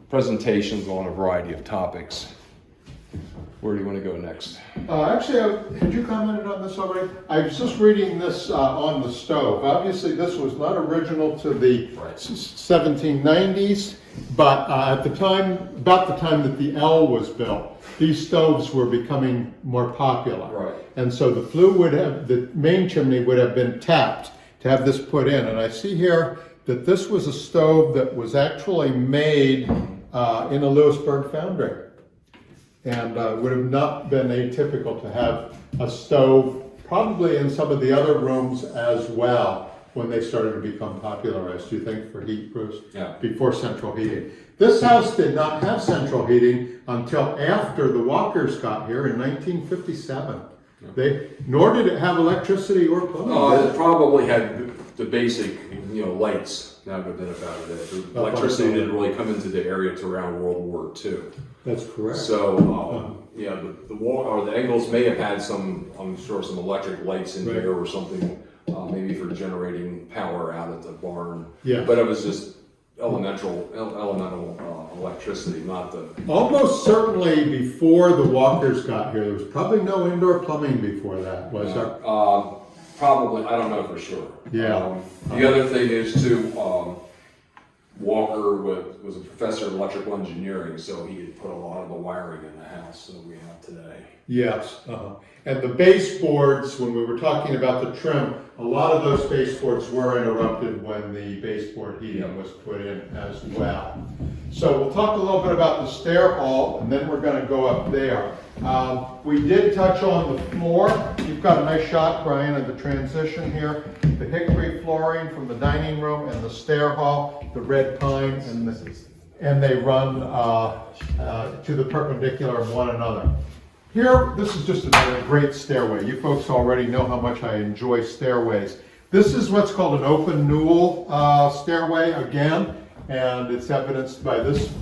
presentations on a variety of topics. Where do you want to go next? Actually, had you commented on this already? I was just reading this on the stove. Obviously, this was not original to the 1790s, but at the time, about the time that the L was built, these stoves were becoming more popular. Right. And so the flue would have, the main chimney would have been tapped to have this put in. And I see here that this was a stove that was actually made in a Lewisburg foundry. And would have not been atypical to have a stove, probably in some of the other rooms as well, when they started to become popularized, do you think, for heat, Bruce? Yeah. Before central heating. This house did not have central heating until after the Walkers got here in 1957. Nor did it have electricity or plumbing. It probably had the basic, lights. That would have been about it. The electricity didn't really come into the area until around World War II. That's correct. So, the Engels may have had some, I'm sure, some electric lights in here or something, maybe for generating power out at the barn. Yeah. But it was just elemental electricity, not the... Almost certainly before the Walkers got here, there was probably no indoor plumbing before that, was there? Probably, I don't know for sure. Yeah. The other thing is too, Walker was a professor of electrical engineering, so he had put a lot of the wiring in the house that we have today. Yes. And the baseboards, when we were talking about the trim, a lot of those baseboards were interrupted when the baseboard heating was put in as well. So we'll talk a little bit about the stair hall, and then we're going to go up there. We did touch on the floor. You've got a nice shot, Brian, of the transition here. The hickory flooring from the dining room and the stair hall, the red pine, and they run to the perpendicular of one another. Here, this is just a great stairway. You folks already know how much I enjoy stairways. This is what's called an open newel stairway again, and it's evidenced by this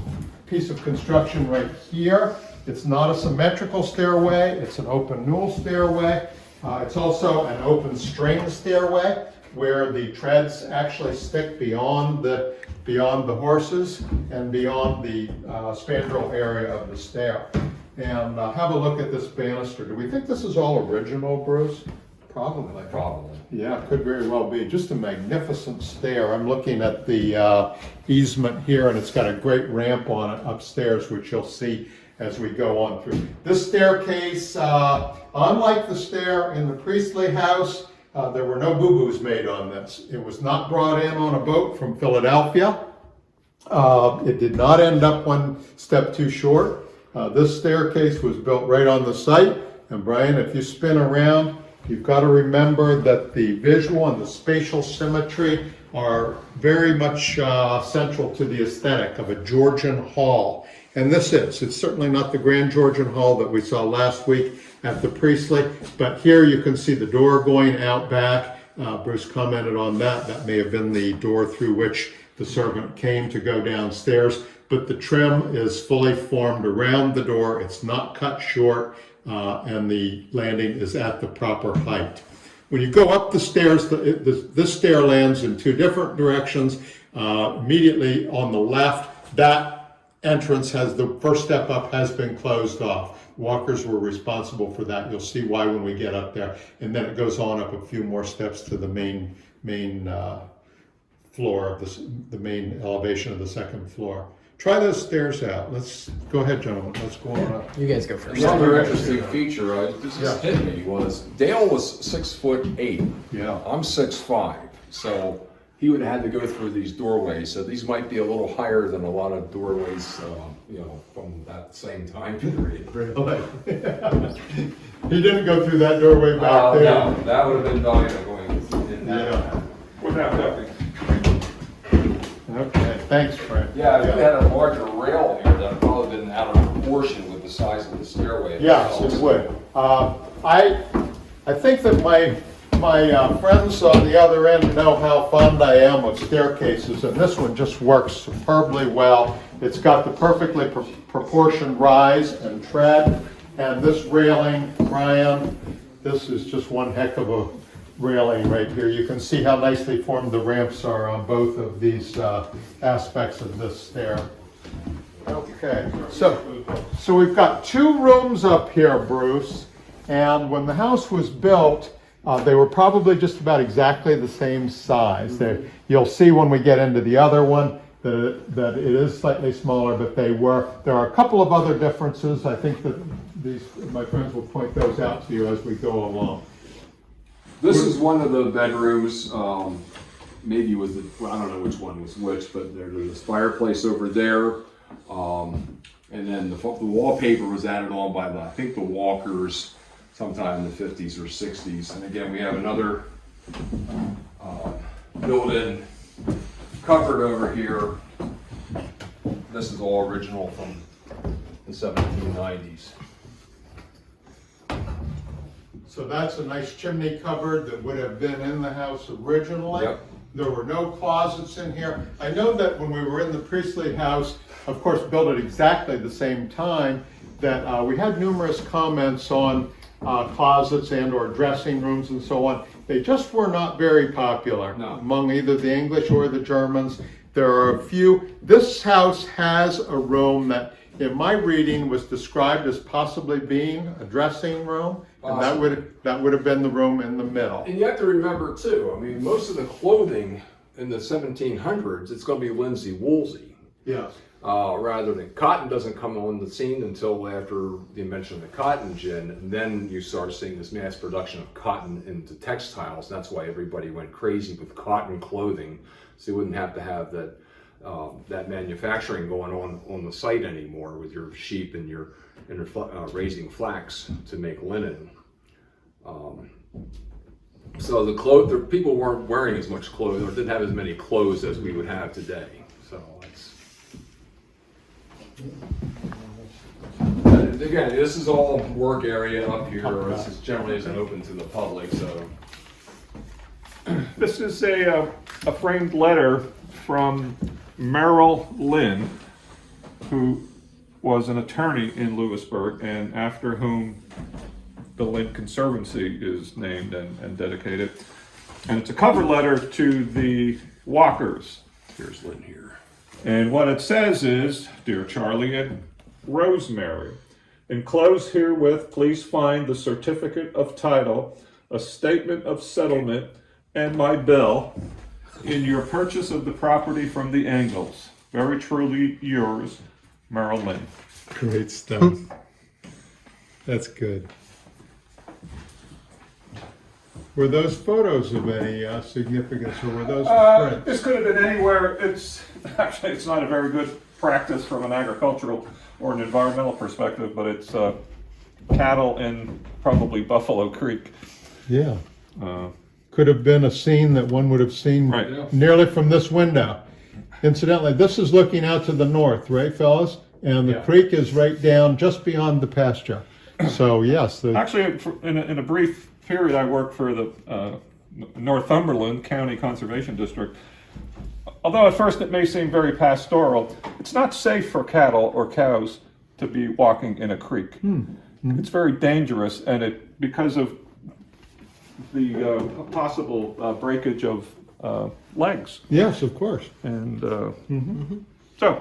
piece of construction right here. It's not a symmetrical stairway, it's an open newel stairway. It's also an open string stairway where the treads actually stick beyond the horses and beyond the spandrel area of the stair. And have a look at this banister. Do we think this is all original, Bruce? Probably. Probably. Yeah, could very well be. Just a magnificent stair. I'm looking at the easement here, and it's got a great ramp on it upstairs, which you'll see as we go on through. This staircase, unlike the stair in the Priestley house, there were no boo-boos made on this. It was not brought in on a boat from Philadelphia. It did not end up one step too short. This staircase was built right on the site. And Brian, if you spin around, you've got to remember that the visual and the spatial symmetry are very much central to the aesthetic of a Georgian hall. And this is. It's certainly not the Grand Georgian Hall that we saw last week at the Priestley, but here you can see the door going out back. Bruce commented on that. That may have been the door through which the servant came to go downstairs, but the trim is fully formed around the door. It's not cut short, and the landing is at the proper height. When you go up the stairs, this stair lands in two different directions. Immediately on the left, that entrance the first step up has been closed off. Walkers were responsible for that. You'll see why when we get up there. And then it goes on up a few more steps to the main floor of the main elevation of the second floor. Try those stairs out. Let's go ahead, gentlemen. Let's go on up. You guys go first. Another interesting feature, this just hit me, was Dale was 6'8". Yeah. I'm 6'5", so he would have had to go through these doorways. So these might be a little higher than a lot of doorways, from that same time period. Really? He didn't go through that doorway back there. No, that would have been valuable going in that. Yeah. Without that. Okay, thanks, Frank. Yeah, if you had a larger rail here, that would probably been out of proportion with the size of the stairway. Yes, it would. I think that my friends on the other end know how fond I am of staircases, and this one just works superbly well. It's got the perfectly proportioned rise and tread, and this railing, Brian, this is just one heck of a railing right here. You can see how nicely formed the ramps are on both of these aspects of this stair. Okay, so we've got two rooms up here, Bruce, and when the house was built, they were probably just about exactly the same size. You'll see when we get into the other one that it is slightly smaller, but there are a couple of other differences. I think that my friends will point those out to you as we go along. This is one of the bedrooms, maybe with I don't know which one was which, but there's this fireplace over there. And then the wallpaper was added on by I think the Walkers sometime in the 50s or 60s. And again, we have another built-in cupboard over here. This is all original from the 1790s. So that's a nice chimney cupboard that would have been in the house originally. Yep. There were no closets in here. I know that when we were in the Priestley house, of course built at exactly the same time, that we had numerous comments on closets and or dressing rooms and so on. They just were not very popular among either the English or the Germans. There are a few. This house has a room that in my reading was described as possibly being a dressing room, and that would have been the room in the middle. And you have to remember too, I mean, most of the clothing in the 1700s, it's going to be linsey woolsey. Yes. Rather than cotton doesn't come on the scene until after the invention of the cotton gin, and then you start seeing this mass production of cotton into textiles. And that's why everybody went crazy with cotton clothing, so you wouldn't have to have that manufacturing going on the site anymore with your sheep and your raising flax to make linen. So the people weren't wearing as much clothes, or didn't have as many clothes as we would have today. So it's, and again, this is all work area up here. This is generally isn't open to the public. So This is a framed letter from Merrill Lynn, who was an attorney in Lewisburg, and after whom the Lynn Conservancy is named and dedicated. And it's a cover letter to the Walkers. here's Lynn here. And what it says is, Dear Charlie and Rosemary, enclosed herewith, please find the certificate of title, a statement of settlement, and my bill in your purchase of the property from the Engels. Very truly yours, Merrill Lynn. Great stuff. That's good. Were those photos of any significance, or were those prints? This could have been anywhere. It's not a very good practice from an agricultural or an environmental perspective, but it's cattle in probably Buffalo Creek. Yeah. Could have been a scene that one would have seen Right. nearly from this window. Incidentally, this is looking out to the north, right, fellas? And the Yeah. creek is right down just beyond the pasture. So yes, Actually, in a brief period, I worked for the Northumberland County Conservation District. Although at first it may seem very pastoral, it's not safe for cattle or cows to be walking in a creek. It's very dangerous, and because of the possible breakage of legs. yes, of course. And so,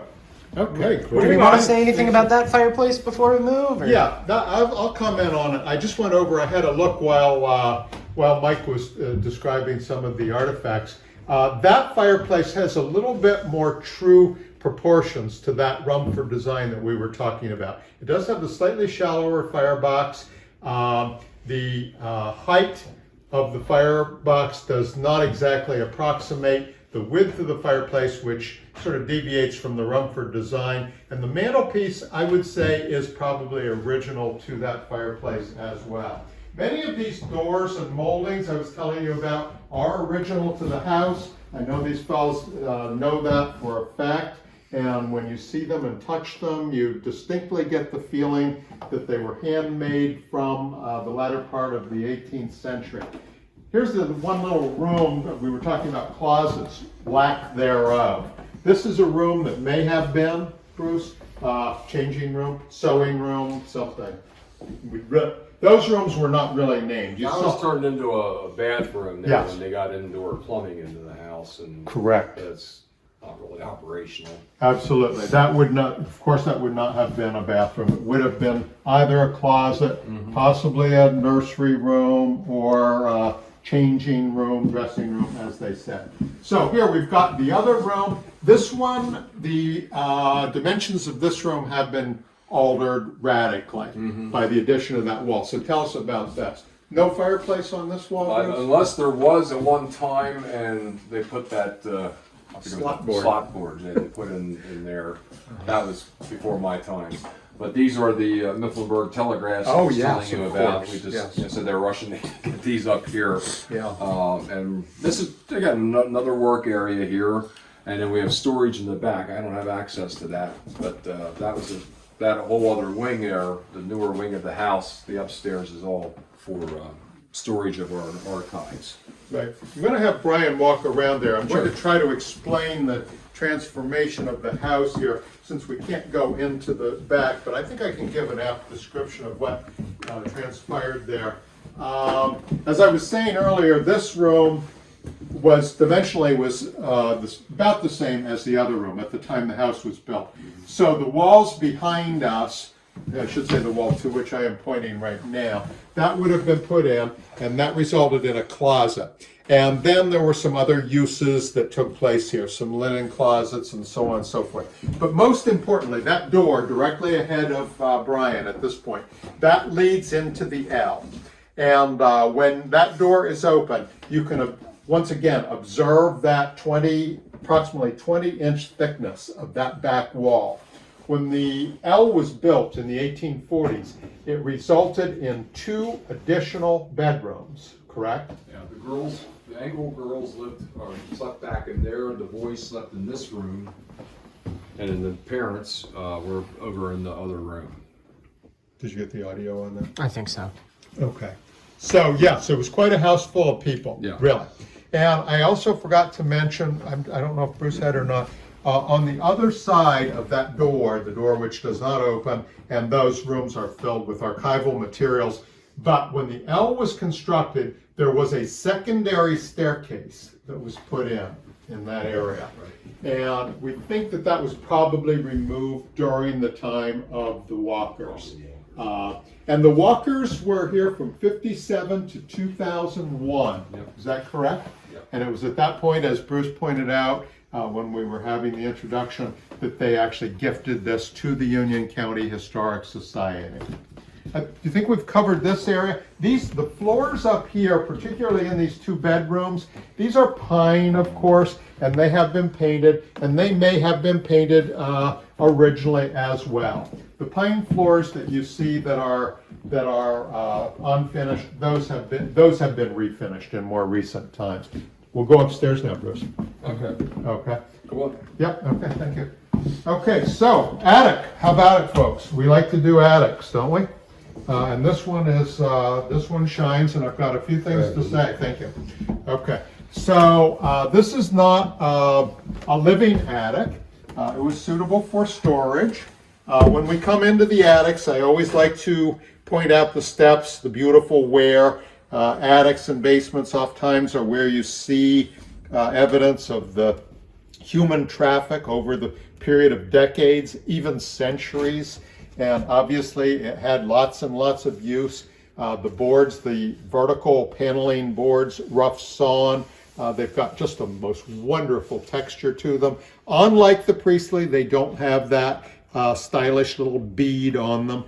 Okay, Do great. we want to say anything about that fireplace before we move? Or? Yeah, I'll comment on it. I just went over, I had a look while Mike was describing some of the artifacts. That fireplace has a little bit more true proportions to that Rumford design that we were talking about. It does have the slightly shallower firebox. The height of the firebox does not exactly approximate the width of the fireplace, which sort of deviates from the Rumford design. And the mantelpiece, I would say, is probably original to that fireplace as well. Many of these doors and moldings I was telling you about are original to the house. I know these fellows know that for a fact. And when you see them and touch them, you distinctly get the feeling that they were handmade from the latter part of the 18th century. Here's the one little room that we were talking about, closets, lack thereof. This is a room that may have been, Bruce, changing room, sewing room, something. Those rooms were not really named. That was turned into a bathroom there Yes. when they got indoor plumbing into the house, and Correct. that's not really operational. Absolutely. That would not, of course, that would not have been a bathroom. It would have been either a closet, possibly a nursery room, or changing room, dressing room, as they said. So here we've got the other room. This one, the dimensions of this room have been altered radically by the addition of that wall. So tell us about this. No fireplace on this wall, Bruce? Unless there was at one time, and they put that Slot board. slot board they put in there. That was before my time. But these are the Mifflinburg telegraphs I was telling you about. We just said they're rushing to get these up here. Yeah. And this is, again, another work area here. And then we have storage in the back. I don't have access to that. But that whole other wing there, the newer wing of the house, the upstairs is all for storage of our archives. Right. I'm going to have Brian walk around there. I'm going to try to explain the transformation of the house here, since we can't go into the back, but I think I can give an apt description of what transpired there. As I was saying earlier, this room was dimensionally about the same as the other room at the time the house was built. So the walls behind us, I should say the wall to which I am pointing right now, that would have been put in, and that resulted in a closet. And then there were some other uses that took place here, some linen closets and so on and so forth. But most importantly, that door directly ahead of Brian at this point, that leads into the L. And when that door is open, you can once again observe that approximately 20-inch thickness of that back wall. When the L was built in the 1840s, it resulted in 2 additional bedrooms correct? Yeah, the Engel girls slept back in there, the boys slept in this room, and then the parents were over in the other room. Did you get the audio on that? I think so. Okay. So, yes, it was quite a house full of people, Yeah. really. And I also forgot to mention, I don't know if Bruce had or not, on the other side of that door, the door which does not open, and those rooms are filled with archival materials, but when the L was constructed, there was a secondary staircase that was put in that area. And we think that that was probably removed during the time of the Walkers. And the Walkers were here from 57 to 2001. Yep. Is that correct? Yep. And it was at that point, as Bruce pointed out, when we were having the introduction, that they actually gifted this to the Union County Historic Society. Do you think we've covered this area? The floors up here, particularly in these two bedrooms, these are pine, of course, and they have been painted, and they may have been painted originally as well. The pine floors that you see that are unfinished, those have been refinished in more recent times. We'll go upstairs now, Bruce. Okay. Okay. Go on. Yep, okay, thank you. Okay, so attic, how about it, folks? We like to do attics, don't we? And this one shines, and I've got a few things to say, thank you. Okay, so this is not a living attic. It was suitable for storage. When we come into the attics, I always like to point out the steps, the beautiful wear. Attics and basements oftentimes are where you see evidence of the human traffic over the period of decades, even centuries. And obviously it had lots and lots of use. The boards, the vertical paneling boards, rough sawn, they've got just a most wonderful texture to them. Unlike the Priestley, they don't have that stylish little bead on them.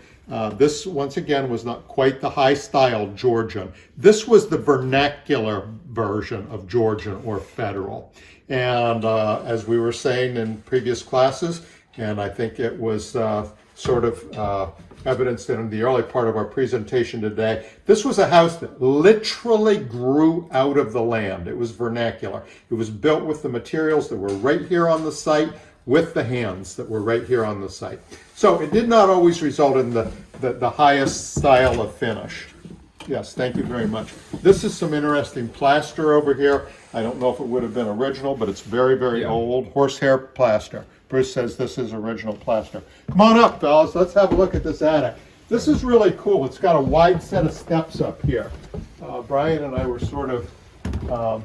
This, once again, was not quite the high-style Georgian. This was the vernacular version of Georgian or Federal. And as we were saying in previous classes, and I think it was sort of evidenced in the early part of our presentation today, this was a house that literally grew out of the land. It was vernacular. It was built with the materials that were right here on the site, with the hands that were right here on the site. So it did not always result in the highest style of finish. Yes, thank you very much. This is some interesting plaster over here. I don't know if it would have been original, but it's very, very old horsehair plaster. Bruce says this is original plaster. Come on up, fellas. Let's have a look at this attic. This is really cool. It's got a wide set of steps up here. Brian and I were sort of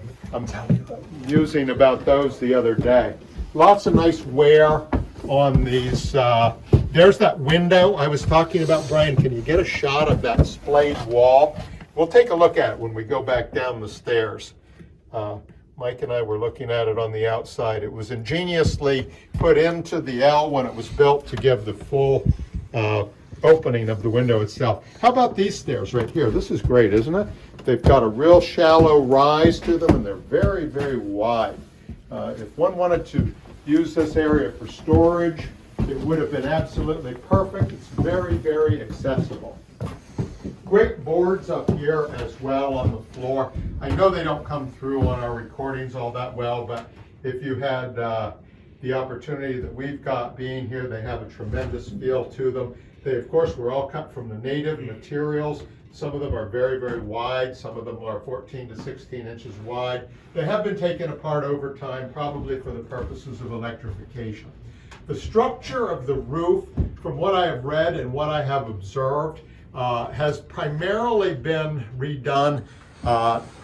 musing about those the other day. Lots of nice wear on these. There's that window I was talking about. Brian, can you get a shot of that splayed wall? We'll take a look at it when we go back down the stairs. Mike and I were looking at it on the outside. It was ingeniously put into the L when it was built to give the full opening of the window itself. How about these stairs right here? This is great, isn't it? They've got a real shallow rise to them, and they're very, very wide. If one wanted to use this area for storage, it would have been absolutely perfect. It's very, very accessible. Great boards up here as well on the floor. I know they don't come through on our recordings all that well, but if you had the opportunity that we've got being here, they have a tremendous feel to them. They, of course, were all cut from the native materials. Some of them are very, very wide. Some of them are 14 to 16 inches wide. They have been taken apart over time, probably for the purposes of electrification. The structure of the roof, from what I have read and what I have observed, has primarily been redone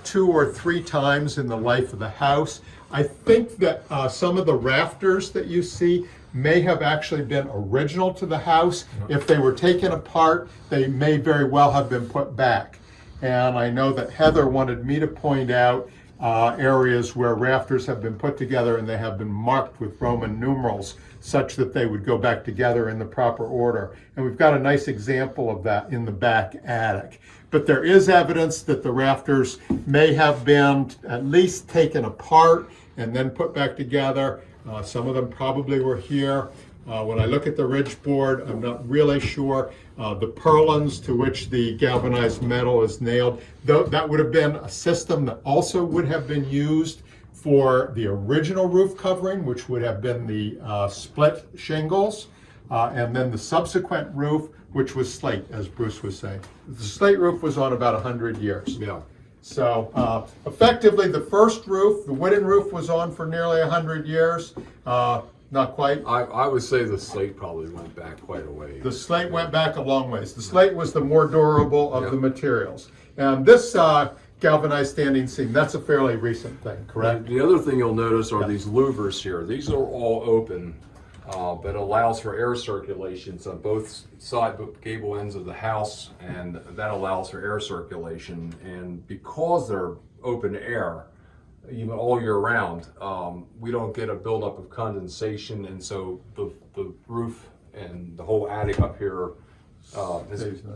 2 or 3 times in the life of the house. I think that some of the rafters that you see may have actually been original to the house. If they were taken apart, they may very well have been put back. And I know that Heather wanted me to point out areas where rafters have been put together and they have been marked with Roman numerals such that they would go back together in the proper order. And we've got a nice example of that in the back attic. But there is evidence that the rafters may have been at least taken apart and then put back together. Some of them probably were here. When I look at the ridge board, I'm not really sure, the purlins to which the galvanized metal is nailed. That would have been a system that also would have been used for the original roof covering, which would have been the split shingles, and then the subsequent roof, which was slate, as Bruce was saying. The slate roof was on about 100 years. Yeah. So effectively, the first roof, the wooden roof, was on for nearly 100 years. Not quite. I would say the slate probably went back quite a way. The slate went back a long ways. The slate was the more durable of the materials. And this galvanized standing seam, that's a fairly recent thing, correct? The other thing you'll notice are these louvers here. These are all open, but allows for air circulations on both side gable ends of the house, and that allows for air circulation. And because they're open air, even all year round, we don't get a buildup of condensation, and so the roof and the whole attic up here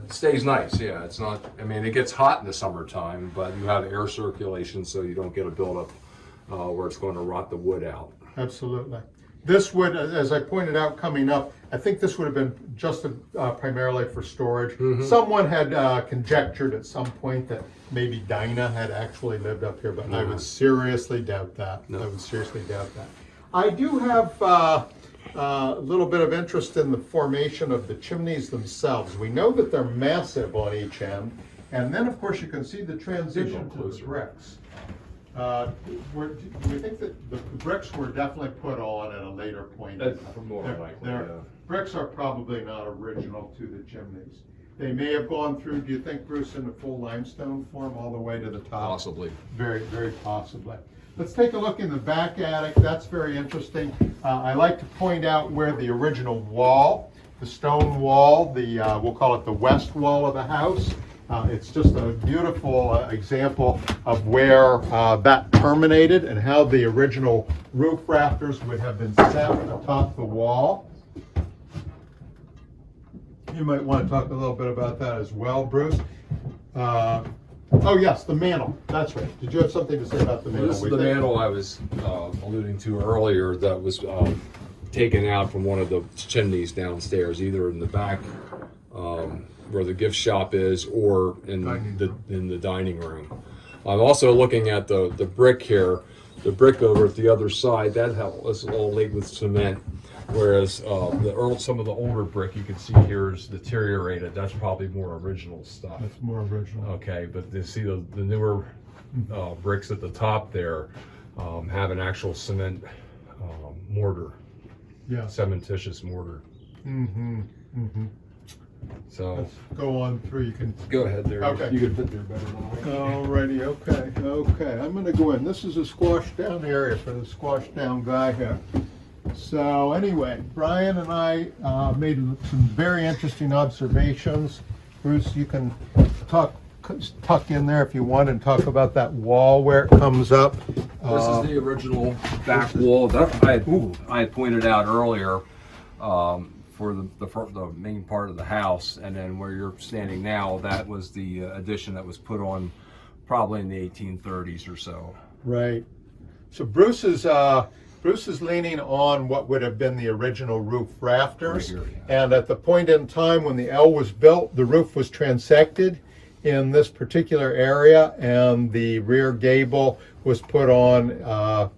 stays nice. Yeah, it's not, I mean, it gets hot in the summertime, but you have air circulation so you don't get a buildup where it's going to rot the wood out. Absolutely. This would, as I pointed out coming up, I think this would have been just primarily for storage. Someone had conjectured at some point that maybe Dinah had actually lived up here, but I would seriously doubt that. I would seriously doubt that. I do have a little bit of interest in the formation of the chimneys themselves. We know that they're massive on each end, and then of course you can see the transition to the bricks. Do we think that the bricks were definitely put on at a later point? Bricks are probably not original to the chimneys. They may have gone through, do you think, Bruce, in the full limestone form all the way to the top? Possibly. Very, very possibly. Let's take a look in the back attic. That's very interesting. I like to point out where the original wall, the stone wall, we'll call it the west wall of the house. It's just a beautiful example of where that terminated and how the original roof rafters would have been set atop the wall. You might want to talk a little bit about that as well, Bruce. Oh yes, the mantle. That's right. Did you have something to say about the mantle? This is the mantle I was alluding to earlier that was taken out from one of the chimneys downstairs, either in the back where the gift shop is, or in the dining room. I'm also looking at the brick here. The brick over at the other side, that was all laid with cement, whereas some of the older brick you can see here is deteriorated. That's probably more original stuff. That's more original. Okay, but you see the newer bricks at the top there have an actual cement mortar. Yeah. Cementitious mortar. So let's go on through. You can go ahead there. Okay. You can fit there better than I can. Alrighty, okay. I'm going to go in. This is a squashed down area for the squashed down guy here. So anyway, Brian and I made some very interesting observations. Bruce, you can tuck in there if you want and talk about that wall where it comes up. This is the original back wall that I had pointed out earlier for the main part of the house, and then where you're standing now, that was the addition that was put on probably in the 1830s or so. Right. So Bruce is leaning on what would have been the original roof rafters, Right here, yeah. And at the point in time when the L was built, the roof was transected in this particular area, and the rear gable was put on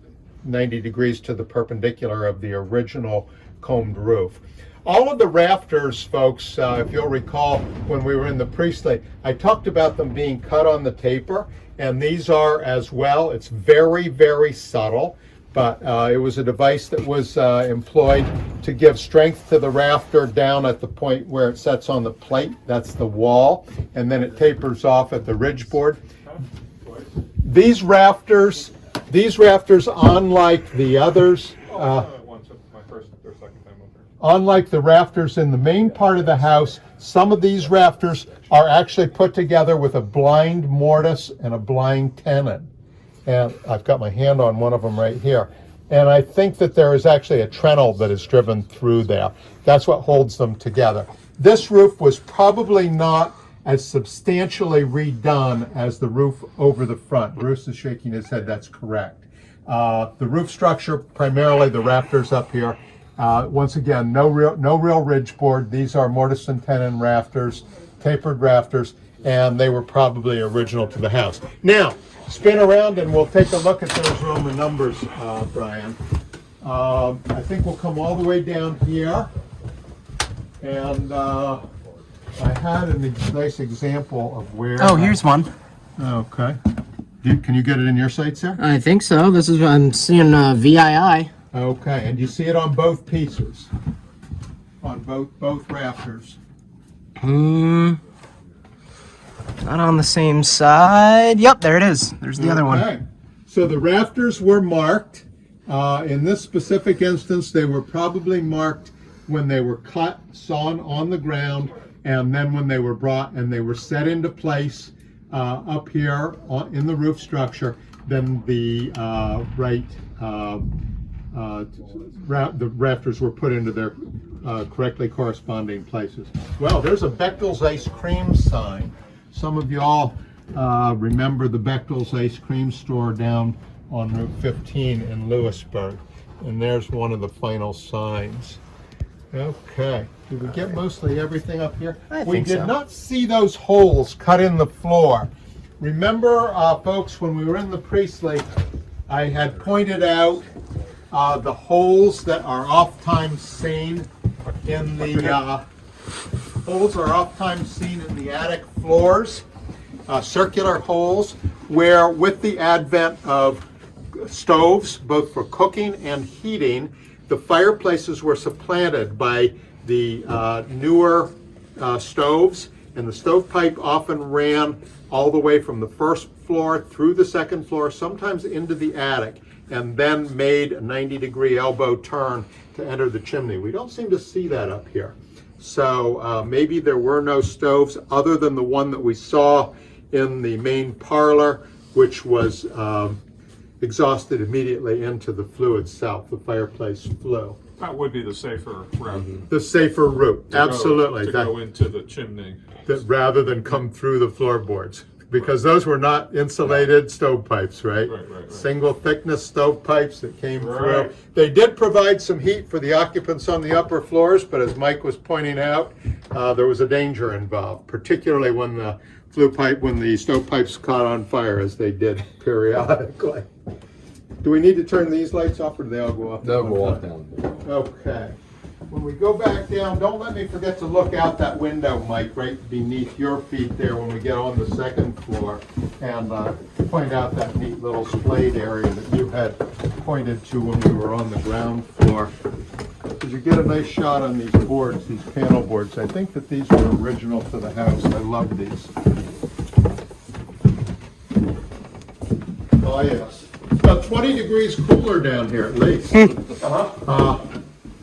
90 degrees to the perpendicular of the original combed roof. All of the rafters, folks, if you'll recall when we were in the pre-slate, I talked about them being cut on the taper, and these are as well. It's very, very subtle, but it was a device that was employed to give strength to the rafter down at the point where it sets on the plate. That's the wall, and then it tapers off at the ridge board. These rafters, unlike the others, unlike the rafters in the main part of the house, some of these rafters are actually put together with a blind mortise and a blind tenon. And I've got my hand on one of them right here. And I think that there is actually a treadle that is driven through there. That's what holds them together. This roof was probably not as substantially redone as the roof over the front. Bruce is shaking his head, that's correct. The roof structure, primarily the rafters up here, Once again, no real ridge board. These are mortise and tenon rafters, tapered rafters, and they were probably original to the house. Now, spin around and we'll take a look at those Roman numbers, Brian. I think we'll come all the way down here, and I had a nice example of where. Oh, here's one. Okay. Can you get it in your sights there? I think so. This is I'm seeing VII. Okay, and you see it on both pieces, on both rafters. Not on the same side. Yep, there it is. There's the other one. Okay. So the rafters were marked. In this specific instance, they were probably marked when they were cut, sawn on the ground, and then when they were brought and they were set into place up here in the roof structure, then the the rafters were put into their correctly corresponding places. Well, there's a Bechtel's ice cream sign. Some of y'all remember the Bechtel's ice cream store down on Route 15 in Lewisburg. And there's one of the final signs. Okay, did we get mostly everything up here? We did not see those holes cut in the floor. Remember, folks, when we were in the Priestley, I had pointed out the holes that are oftentimes seen in the attic floors, circular holes, where with the advent of stoves, both for cooking and heating, the fireplaces were supplanted by the newer stoves, and the stovepipe often ran all the way from the first floor through the second floor, sometimes into the attic, and then made a 90-degree elbow turn to enter the chimney. We don't seem to see that up here. So maybe there were no stoves other than the one that we saw in the main parlor, which was exhausted immediately into the flue itself, the fireplace flue. That would be the safer route. The safer route, absolutely. To go into the chimney. Rather than come through the floorboards. Because those were not insulated stovepipes, right? Right. Single thickness stovepipes that came through. They did provide some heat for the occupants on the upper floors, but as Mike was pointing out, there was a danger involved, particularly when the stovepipes caught on fire, as they did periodically. Do we need to turn these lights off, or do they all go off? They'll go off down. Okay. When we go back down, don't let me forget to look out that window, Mike, right beneath your feet there when we get on the second floor, and point out that neat little splayed area that you had pointed to when we were on the ground floor. Did you get a nice shot on these boards, these panel boards? I think that these were original to the house. I love these. Oh, yes. It's about 20 degrees cooler down here at least.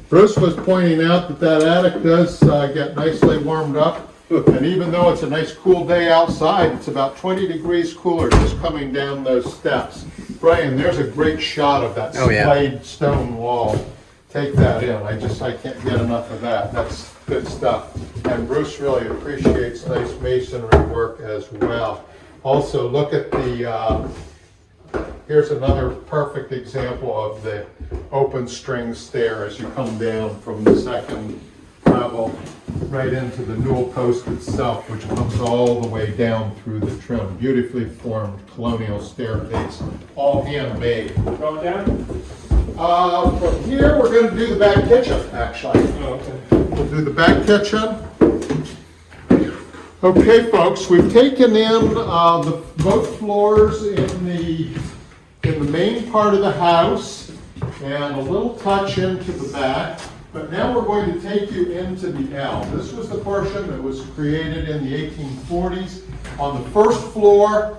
Bruce was pointing out that attic does get nicely warmed up, and even though it's a nice cool day outside, it's about 20 degrees cooler just coming down those steps. Brian, there's a great shot of that splayed stone wall. Take that in. I can't get enough of that. That's good stuff. And Bruce really appreciates nice masonry work as well. Also, look at the here's another perfect example of the open string stair as you come down from the second level right into the newel post itself, which comes all the way down through the trim. Beautifully formed colonial staircase, all handmade. Going down? From here, we're going to do the back kitchen, actually. Oh, okay. We'll do the back kitchen. Okay, folks, we've taken in both floors in the main part of the house and a little touch into the back, but now we're going to take you into the L. This was the portion that was created in the 1840s on the first floor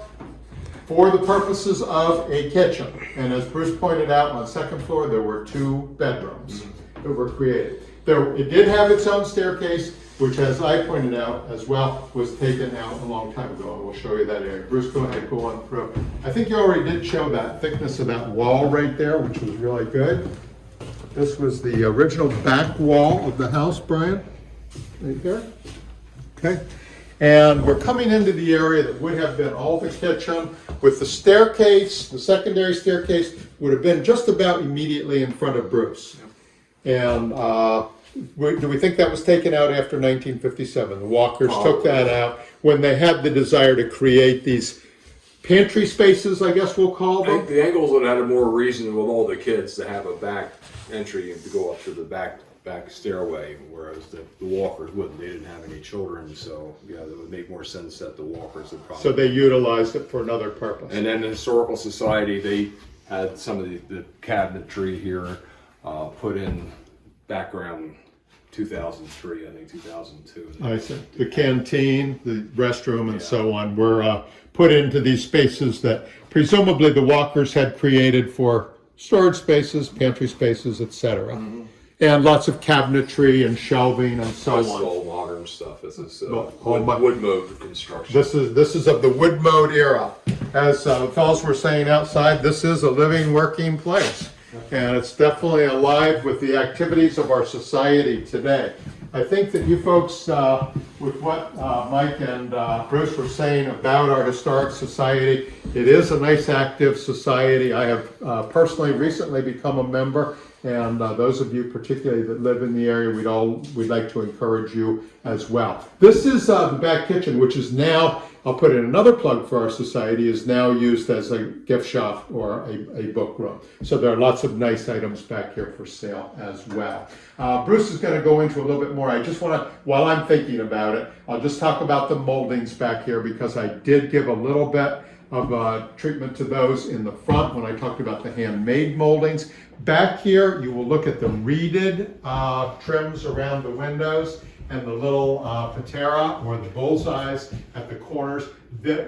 for the purposes of a kitchen. And as Bruce pointed out, on the second floor there were 2 bedrooms that were created. It did have its own staircase, which, as I pointed out as well, was taken out a long time ago, and we'll show you that area. Bruce, go ahead, go on through. I think you already did show that thickness of that wall right there, which was really good. This was the original back wall of the house, Brian, right there. Okay, and we're coming into the area that would have been all the kitchen, with the staircase, the secondary staircase, would have been just about immediately in front of Bruce. And do we think that was taken out after 1957? The Walkers took that out when they had the desire to create these pantry spaces, I guess we'll call them. The Engels would have had more reason with all the kids to have a back entry and to go up to the back stairway, whereas the Walkers wouldn't. They didn't have any children, so yeah, it would make more sense that the Walkers would probably. So they utilized it for another purpose. And then the Historical Society, they had some of the cabinetry here put in back around 2003, I think 2002. I see. The canteen, the restroom, and so on were put into these spaces that presumably the Walkers had created for storage spaces, pantry spaces, etc. And lots of cabinetry and shelving and so This is on. all modern stuff. This is all wood mode construction. This is of the wood mode era. As fellows were saying outside, this is a living, working place. And it's definitely alive with the activities of our society today. I think that you folks, with what Mike and Bruce were saying about our historic society, it is a nice active society. I have personally recently become a member, and those of you particularly that live in the area, we'd like to encourage you as well. This is the back kitchen, which is now, I'll put in another plug for our society, is now used as a gift shop or a book room. So there are lots of nice items back here for sale as well. Bruce is going to go into a little bit more. I just want to, while I'm thinking about it, I'll just talk about the moldings back here because I did give a little bit of treatment to those in the front when I talked about the handmade moldings. Back here, you will look at the reeded trims around the windows and the little patera or the bullseyes at the corners.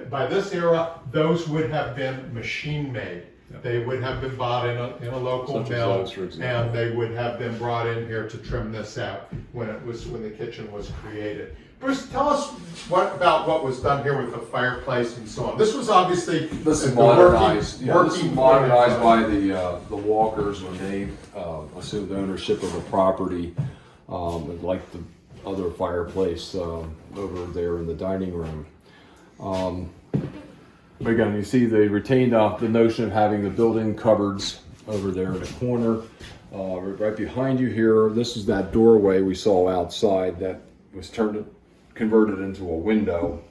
By this era, those would have been machine made. Yep. They would have been bought in a local mill, and they would have been brought in here to trim this out when the kitchen was created. Bruce, tell us about what was done here with the fireplace and so on. This was obviously This is modernized. This is modernized by the Walkers when they assumed ownership of the property, like the other fireplace over there in the dining room. But again, you see they retained the notion of having the built-in cupboards over there in the corner. Right behind you here, this is that doorway we saw outside that was converted into a window,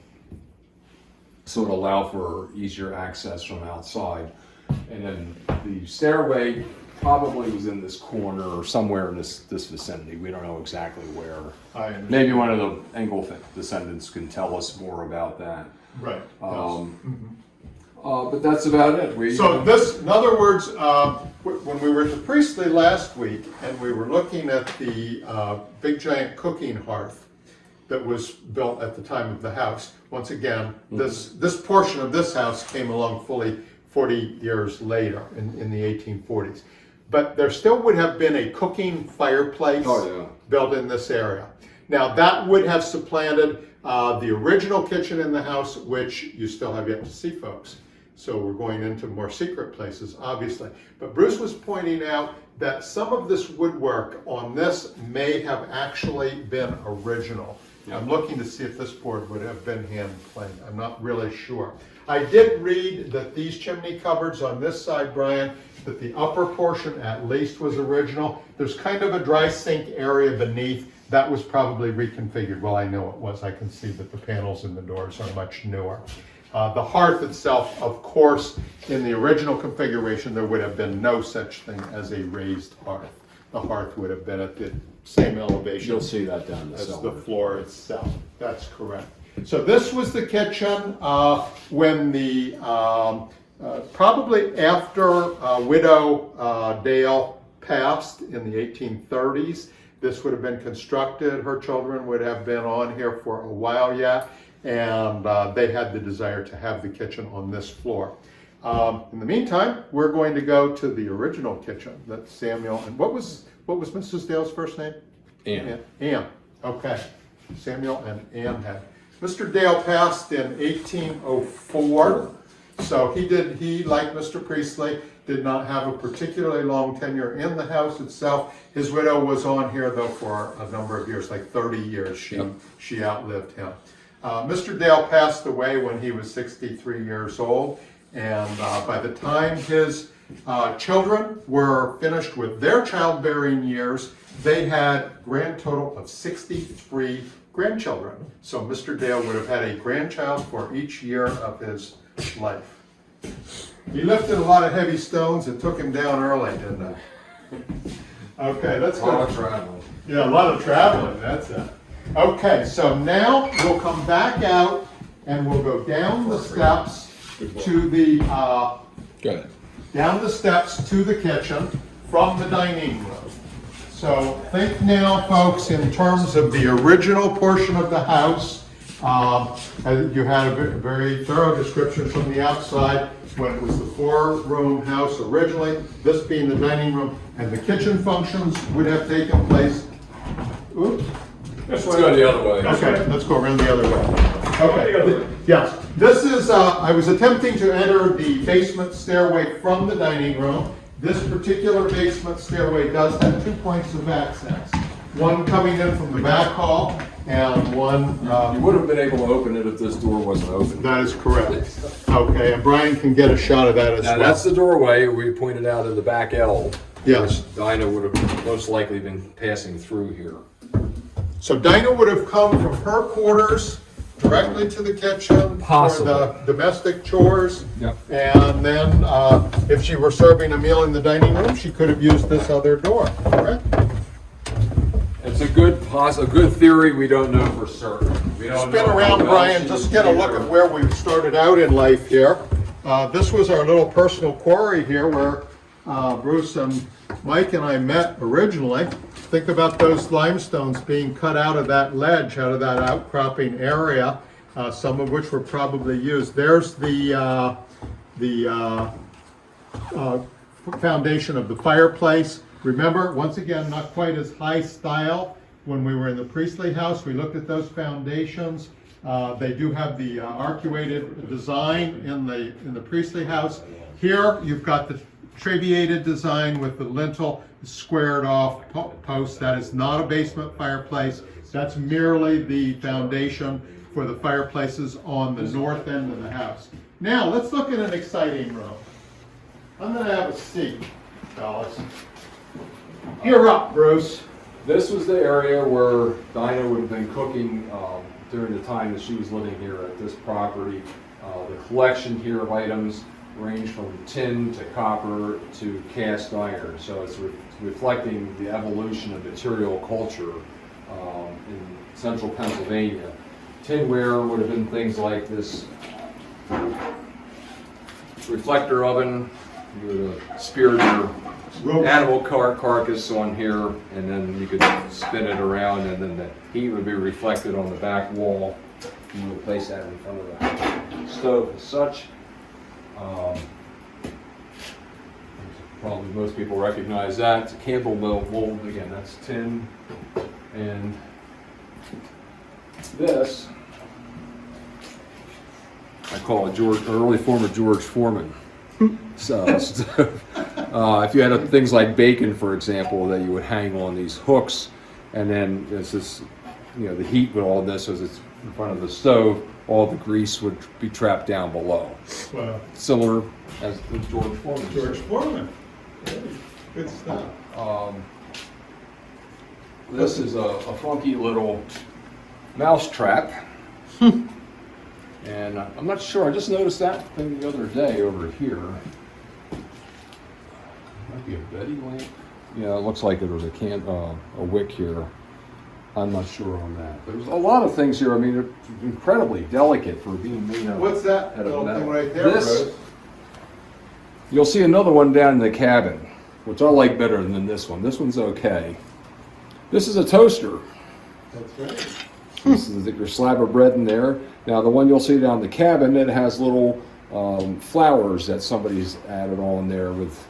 so it allowed for easier access from outside. And then the stairway probably was in this corner or somewhere in this vicinity. We don't know exactly where. Maybe one of the Engel descendants can tell us more about that. Right. But that's about it. In other words, when we were at the Priestley last week and we were looking at the big giant cooking hearth that was built at the time of the house, once again, this portion of this house came along fully 40 years later in the 1840s. But there still would have been a cooking fireplace built in this area. Now that would have supplanted the original kitchen in the house, which you still have yet to see, folks. So we're going into more secret places, obviously. But Bruce was pointing out that some of this woodwork on this may have actually been original. I'm looking to see if this board would have been hand planed. I'm not really sure. I did read that these chimney cupboards on this side, Brian, that the upper portion at least was original. There's kind of a dry sink area beneath. That was probably reconfigured. Well, I know it was. I can see that the panels and the doors are much newer. The hearth itself, of course, in the original configuration, there would have been no such thing as a raised hearth. The hearth would have been at the same elevation. You'll see that down as the floor itself. That's correct. So this was the kitchen when the probably after widow Dale passed in the 1830s. This would have been constructed. Her children would have been on here for a while yet, and they had the desire to have the kitchen on this floor. In the meantime, we're going to go to the original kitchen that Samuel, and what was Mrs. Dale's first name? Ann. Ann. Okay. Samuel and Ann had. Mr. Dale passed in 1804, so he, like Mr. Priestley, did not have a particularly long tenure in the house itself. His widow was on here, though, for a number of years, like 30 years. She outlived him. Mr. Dale passed away when he was 63 years old, and by the time his children were finished with their childbearing years, they had grand total of 63 grandchildren. So Mr. Dale would have had a grandchild for each year of his life. He lifted a lot of heavy stones and took him down early, didn't it? Okay, let's A lot go. of traveling. Yeah, a lot of traveling, that's it. Okay, so now we'll come back out and we'll go down the steps to the, Go ahead. down the steps to the kitchen from the dining room. So think now, folks, in terms of the original portion of the house. You had a very thorough description from the outside when it was the 4-room house originally, this being the dining room, and the kitchen functions would have taken place. Oops. Let's go the other way. Okay, let's go around the other way. Okay, yes, this is, I was attempting to enter the basement stairway from the dining room. This particular basement stairway does have 2 points of access. One coming in from the back hall and one... You would have been able to open it if this door wasn't open. That is correct. Okay, and Brian can get a shot of that as Now, well. that's the doorway we pointed out in the back L. Yes. Which Dinah would have most likely been passing through here. So Dinah would have come from her quarters directly to the kitchen for Possibly. the domestic chores. Yep. And then if she were serving a meal in the dining room, she could have used this other door, correct? It's a good theory. We don't know for certain. We don't Spin know around, how well Brian, she's just get a look either- at where we started out in life here. This was our little personal quarry here where Bruce and Mike and I met originally. Think about those limestones being cut out of that ledge, out of that outcropping area, some of which were probably used. There's the foundation of the fireplace. Remember, once again, not quite as high style. When we were in the Priestley house, we looked at those foundations. They do have the arcuated design in the Priestley house. Here, you've got the treviated design with the lintel squared off post. That is not a basement fireplace. That's merely the foundation for the fireplaces on the north end of the house. Now, let's look at an exciting room. I'm gonna have a seat, fellas. You're up, Bruce. This was the area where Dinah would have been cooking during the time that she was living here at this property. The collection here of items range from tin to copper to cast iron. So it's reflecting the evolution of material culture in central Pennsylvania. Tinware would have been things like this reflector oven. You would have speared your animal carcass on here, and then you could spin it around, and then the heat would be reflected on the back wall. You would place that in front of the stove as such. Probably most people recognize that. It's a Campbell mold. Again, that's tin. And this, I call it an early form of George Foreman. So, if you had things like bacon, for example, that you would hang on these hooks, and then it's this, the heat with all this as it's in front of the stove, all the grease would be trapped down below. Wow. Similar as the George Foreman. George Foreman. Good stuff. This is a funky little mouse trap. And I'm not sure, I just noticed that thing the other day over here. Might be a Betty lamp. Yeah, it looks like it was a wick here. I'm not sure on that. There's a lot of things here. I mean, they're incredibly delicate for being made out of What's that out of little metal. thing right there, This, Rose? you'll see another one down in the cabin, which I like better than this one. This one's okay. This is a toaster. That's right. This is your slab of bread in there. Now the one you'll see down in the cabin, it has little flowers that somebody's added on there with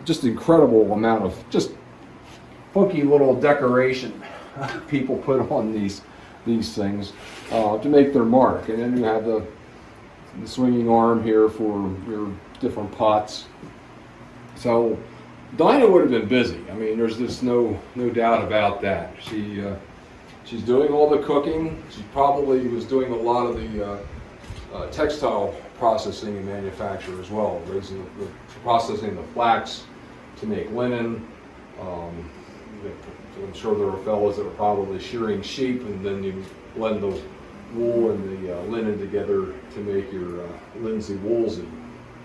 just incredible amount of just funky little decoration people put on these things to make their mark. And then you have the swinging arm here for your different pots. So Dinah would have been busy. I mean, there's just no doubt about that. She's doing all the cooking. She probably was doing a lot of the textile processing and manufacture as well, processing the flax to make linen. I'm sure there were fellows that were probably shearing sheep, and then you blend the wool and the linen together to make your linsey woolsey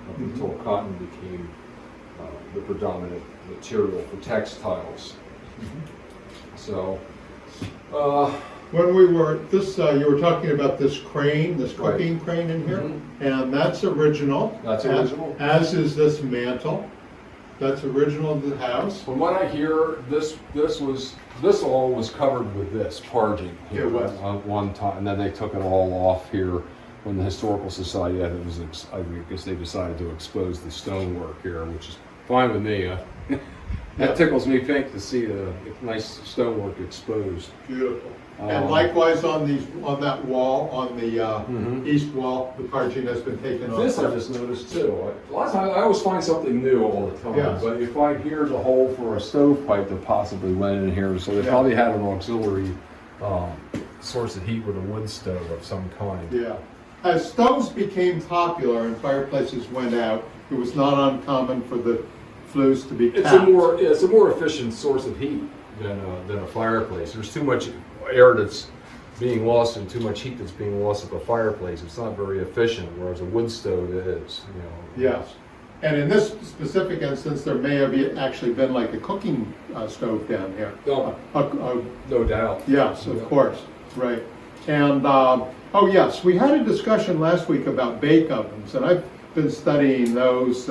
up until cotton became the predominant material for textiles. So, When we were, you were talking about this crane, this Right. cooking crane in here, and that's original. That's original. As is this mantle. That's original to the house. from what I hear, this all was covered with this parging here It was. at one time, and then they took it all off here when the Historical Society, I guess they decided to expose the stonework here, which is fine with me. That tickles me pink to see the nice stonework exposed. Beautiful. And likewise on that wall, on the east wall, the parging has been taken off. This I just noticed too. A lot of times I always find something new all the time. Yes. But if I hear the hole for a stovepipe that possibly went in here, so they Yeah. probably had an auxiliary source of heat with a wood stove of some kind. Yeah. As stoves became popular and fireplaces went out, it was not uncommon for the flues to be It's capped. a more efficient source of heat than a fireplace. There's too much air that's being lost and too much heat that's being lost at the fireplace. It's not very efficient, whereas a wood stove is. Yes. And in this specific instance, there may have actually been like a cooking stove down here. Oh. No doubt. Yes, of course, right. And, yes, we had a discussion last week about bake ovens, and I've been studying those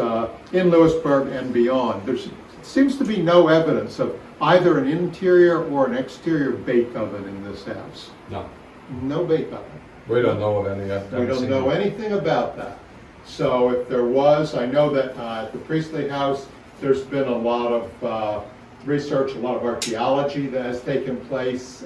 in Lewisburg and beyond. There seems to be no evidence of either an interior or an exterior bake oven in this house. No. No bake oven. We don't know of any. We don't know anything about that. So if there was, I know that at the Priestley House, there's been a lot of research, a lot of archaeology that has taken place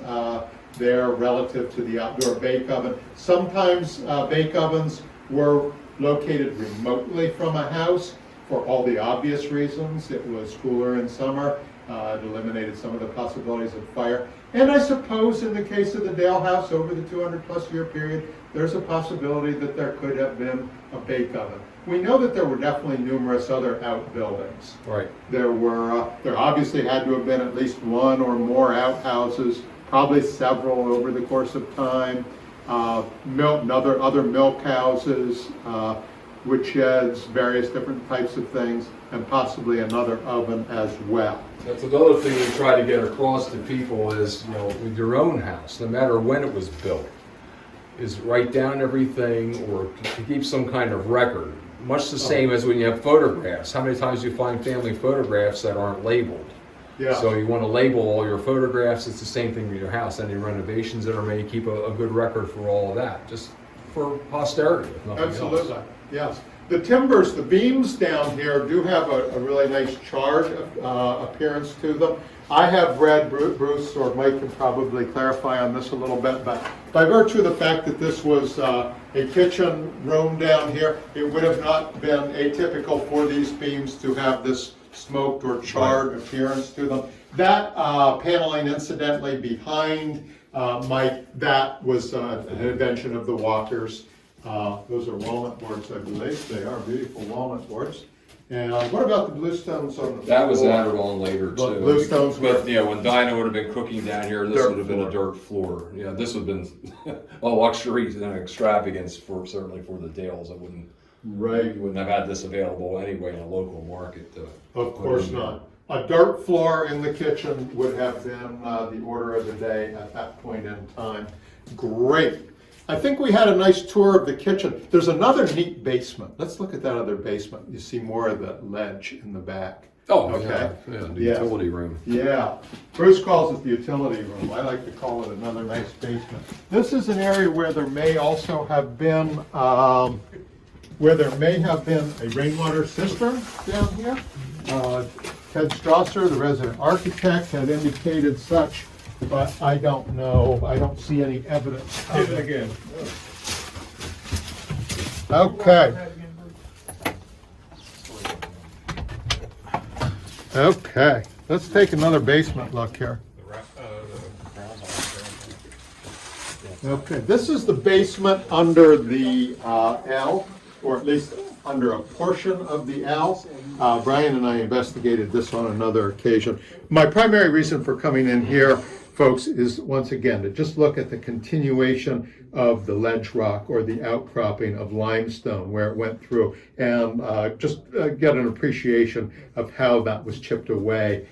there relative to the outdoor bake oven. Sometimes bake ovens were located remotely from a house for all the obvious reasons. It was cooler in summer. It eliminated some of the possibilities of fire. And I suppose in the case of the Dale House over the 200+ year period, there's a possibility that there could have been a bake oven. We know that there were definitely numerous other outbuildings. Right. There obviously had to have been at least one or more outhouses, probably several over the course of time. Other milk houses, wood sheds, various different types of things, and possibly another oven as well. That's another thing we try to get across to people is, with your own house, no matter when it was built, is write down everything or to keep some kind of record. Much the same as when you have photographs. How many times do you find family photographs that aren't labeled? Yeah. So you want to label all your photographs. It's the same thing with your house. Any renovations that are made, keep a good record for all of that, just for posterity, if nothing Absolutely, else. yes. The timbers, the beams down here do have a really nice charred appearance to them. I have read, Bruce or Mike can probably clarify on this a little bit, but by virtue of the fact that this was a kitchen room down here, it would have not been atypical for these beams to have this smoked or charred appearance to them. That paneling incidentally behind Mike, that was an invention of the Walkers. Those are walnut boards, I believe. They are beautiful walnut boards. And what about the bluestones on the floor? That was added on later But too. bluestones were- But yeah, when Dinah would have been cooking down here, this Dirt would have been a dirt floor. Yeah, this would have been a luxury and an extravagance certainly for the Dales. Right. You wouldn't have had this available anyway in a local market. Of course not. A dirt floor in the kitchen would have been the order of the day at that point in time. Great. I think we had a nice tour of the kitchen. There's another neat basement. Let's look at that other basement. You see more of the ledge in the back. Oh, Okay. yeah, the Yes. utility room. Yeah, Bruce calls it the utility room. I like to call it another nice basement. This is an area where there may also have been, a rainwater cistern down here. Ted Strasser, the resident architect, had indicated such, but I don't know. I don't see any evidence of it. Again. Okay. Okay, let's take another basement look here. Okay, this is the basement under the L. or at least under a portion of the L. Brian and I investigated this on another occasion. My primary reason for coming in here, folks, is once again to just look at the continuation of the ledge rock or the outcropping of limestone where it went through, and just get an appreciation of how that was chipped away,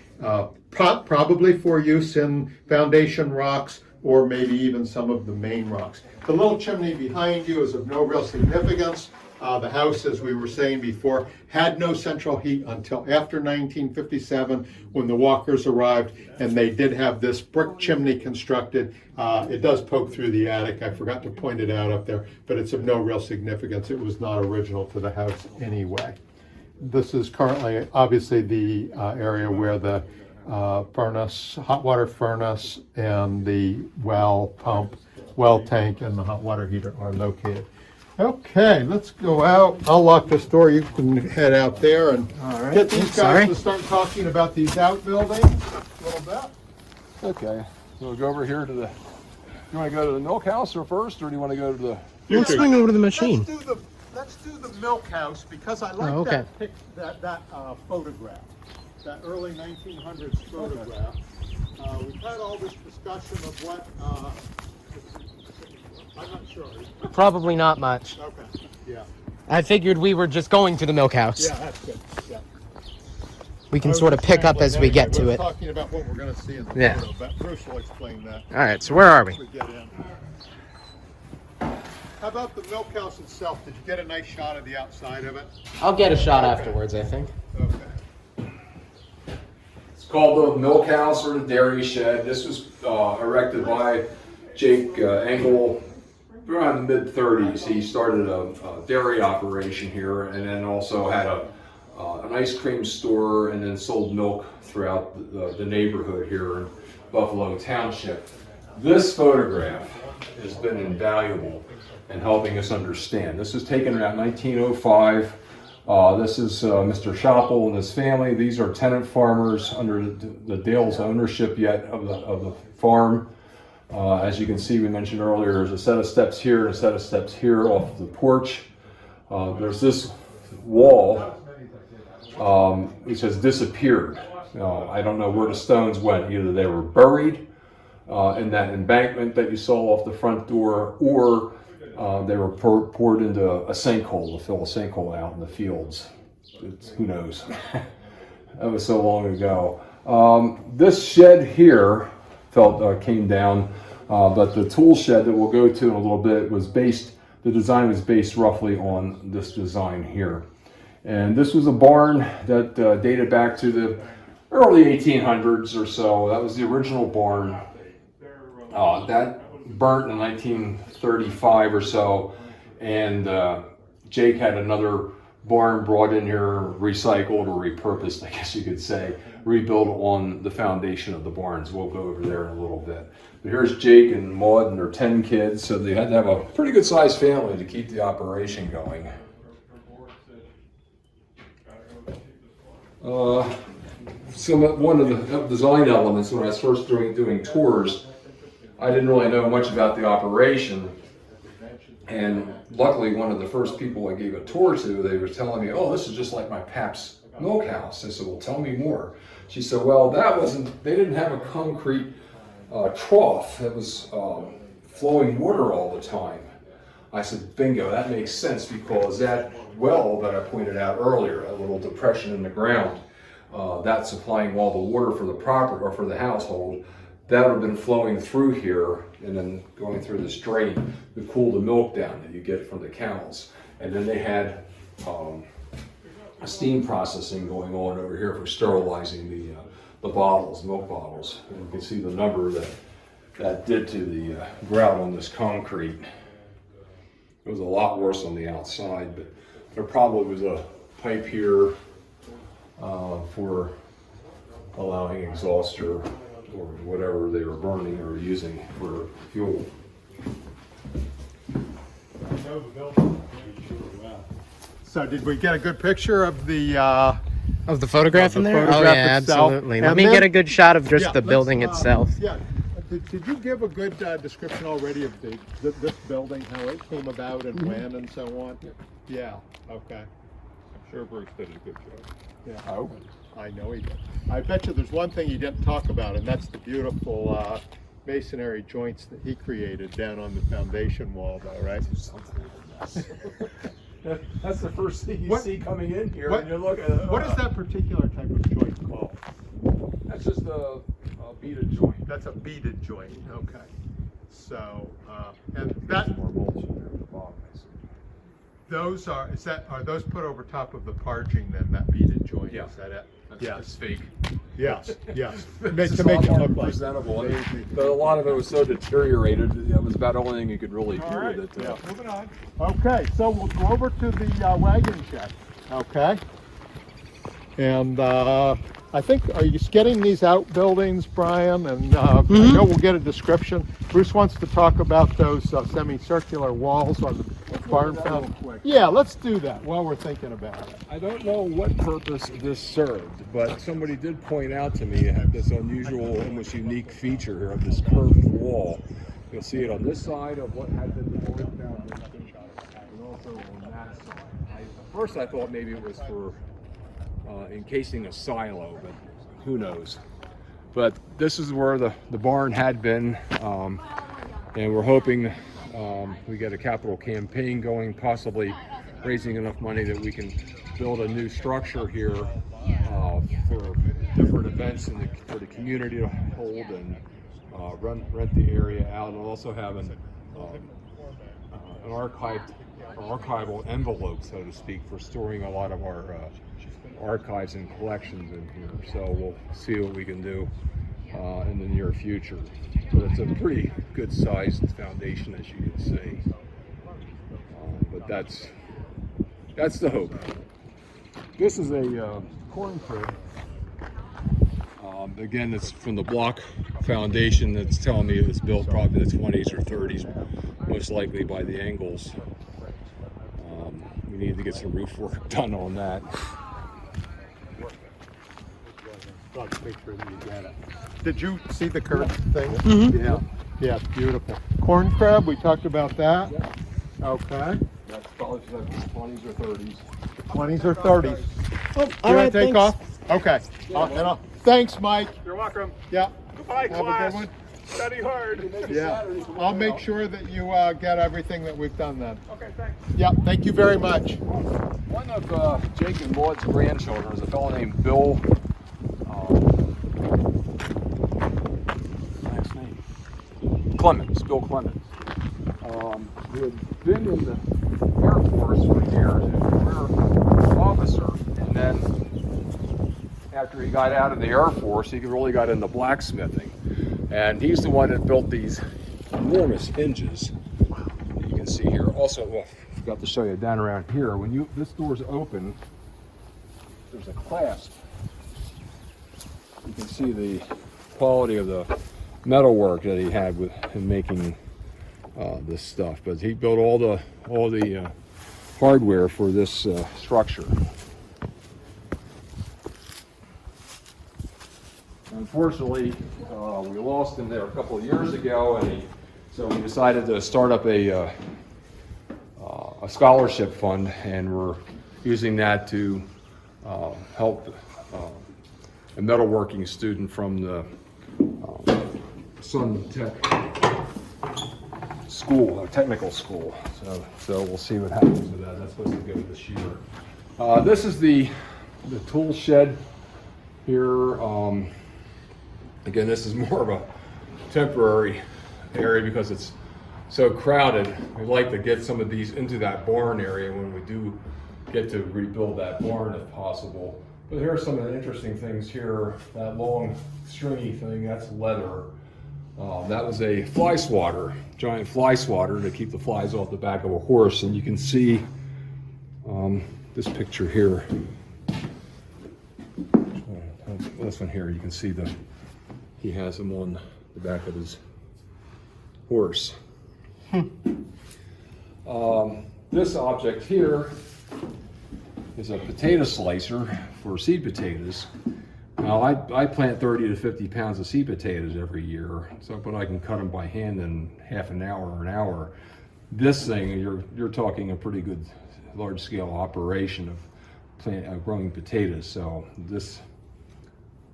probably for use in foundation rocks or maybe even some of the main rocks. The little chimney behind you is of no real significance. The house, as we were saying before, had no central heat until after 1957 when the Walkers arrived, and they did have this brick chimney constructed. It does poke through the attic. I forgot to point it out up there, but it's of no real significance. It was not original to the house anyway. This is currently obviously the area where the furnace, hot water furnace, and the well pump, well tank, and the hot water heater are located. Okay, let's go out. I'll lock this door. You can head out there and get these guys to start talking about these outbuildings a little bit. Okay, so we'll go over here to the, you want to go to the milk house or first, or do you want to go to the? Let's swing over to the machine. Let's do the milk house because I like that photograph, that early 1900s photograph. We've had all this discussion of what, I'm not sure. Probably not much. Okay, yeah. I figured we were just going to the milk house. Yeah, that's good, yeah. We can sort of pick up as we get to it. Talking about what we're going to see in the photo, but Bruce will explain that. All right, so where are we? As we get in. How about the milk house itself? Did you get a nice shot of the outside of it? I'll get a shot afterwards, I think. Okay. It's called the milk house or the dairy shed. This was erected by Jake Engel around the mid-30s. He started a dairy operation here, and then also had an ice cream store, and then sold milk throughout the neighborhood here in Buffalo Township. This photograph has been invaluable in helping us understand. This was taken around 1905. This is Mr. Schoppel and his family. These are tenant farmers under the Dale's ownership yet of the farm. As you can see, we mentioned earlier, there's a set of steps here and a set of steps here off the porch. There's this wall which has disappeared. I don't know where the stones went. Either they were buried in that embankment that you saw off the front door, or they were poured into a sinkhole to fill a sinkhole out in the fields. Who knows? That was so long ago. This shed here came down, but the tool shed that we'll go to in a little bit was based, the design was based roughly on this design here. And this was a barn that dated back to the early 1800s or so. That was the original barn. That burnt in 1935 or so, and Jake had another barn brought in here, recycled or repurposed, I guess you could say, rebuilt on the foundation of the barns. We'll go over there in a little bit. But here's Jake and Maud and their 10 kids, so they had to have a pretty good sized family to keep the operation going. One of the design elements when I was first doing tours, I didn't really know much about the operation, and luckily one of the first people I gave a tour to, they were telling me, oh, this is just like my Pap's milk house. I said, well, tell me more. She said, well, they didn't have a concrete trough that was flowing water all the time. I said, bingo, that makes sense, because that well that I pointed out earlier, a little depression in the ground, that's supplying all the water for the property or for the household. That would have been flowing through here and then going through this drain to cool the milk down that you get from the cows. And then they had steam processing going on over here for sterilizing the bottles, milk bottles. And you can see the number that did to the grout on this concrete. It was a lot worse on the outside, but there probably was a pipe here for allowing exhaust or whatever they were burning or using for fuel. So did we get a good picture of the photograph in there? Oh yeah, itself? absolutely. Let me get a good shot of just the building itself. Yeah. Did you give a good description already of this building, how it came about and when and so on? Yeah, okay. I'm sure Bruce did a good job. Yeah, Oh, I know he did. I bet you there's one thing you didn't talk about, and that's the beautiful masonry joints that he created down on the foundation wall, though, right? something of a mess. That's the first thing you What- see coming in here what- when you look at it. What is that particular type of joint called? That's just a beaded joint. That's a beaded joint, okay. So, and that, More mulch in there at the bottom, I see. those are those put over top of the parging then, that beaded joint? Yeah. Is that it? That's Yes, fake. yes, yes. It's To make it all look like. presentable. But a lot of it was so deteriorated, it was about the only thing you could really do All right, with it. yeah, moving on. Okay, so we'll go over to the wagon shed, okay? And I think, are you getting these outbuildings, Brian? And I know we'll get a description. Bruce wants to talk about those semicircular walls on the barn that real found. quick. Yeah, let's do that while we're thinking about it. I don't know what purpose this served, but somebody did point out to me it had this unusual, almost unique feature here of this curved wall. You'll see it on this side of what had been torn down, and also on that side. At first I thought maybe it was for encasing a silo, but who knows. But this is where the barn had been, and we're hoping we get a capital campaign going, possibly raising enough money that we can build a new structure here for different events for the community to hold and rent the area out, and also have an archival envelope, so to speak, for storing a lot of our archives and collections in here. So we'll see what we can do in the near future. But it's a pretty good sized foundation, as you can see. But that's the hope. This is a corn crib. Again, it's from the block foundation. That's telling me it was built probably in the 20s or 30s, most likely by the Engels. We need to get some roof work done on that. Make sure that you get it. Did you see the curved thing? Yeah, yeah, it's beautiful. Corn crab, we talked about that. Okay. That's probably the 20s or 30s. 20s or 30s. Oh, You all wanna right, take thanks. off? Okay. Thanks, Mike. You're welcome. Yeah. Goodbye, Have a class. good one. Study hard. Yeah. I'll make sure that you get everything that we've done then. Okay, thanks. Yeah, thank you very much. One of Jake and Maud's grandchildren is a fellow named Bill. Last name? Clemens, Bill Clemens. Who had been in the Air Force for years, as a career officer, and then after he got out of the Air Force, he really got into blacksmithing. And he's the one that built these enormous hinges that you can see here. Also, well, I forgot to show you down around here. When this door's open, there's a clasp. You can see the quality of the metalwork that he had in making this stuff. But he built all the hardware for this structure. Unfortunately, we lost him there a couple of years ago, and so we decided to start up a scholarship fund, and we're using that to help a metalworking student from the Sun Tech school, technical school. So we'll see what happens with that. That's supposed to go this year. This is the tool shed here. Again, this is more of a temporary area because it's so crowded. We'd like to get some of these into that barn area when we do get to rebuild that barn if possible. But here are some of the interesting things here. That long stringy thing, that's leather. That was a fly swatter, giant fly swatter to keep the flies off the back of a horse. And you can see this picture here. This one here, you can see he has them on the back of his horse. This object here is a potato slicer for seed potatoes. Now I plant 30 to 50 pounds of seed potatoes every year, but I can cut them by hand in half an hour or an hour. This thing, you're talking a pretty good large-scale operation of growing potatoes. So this,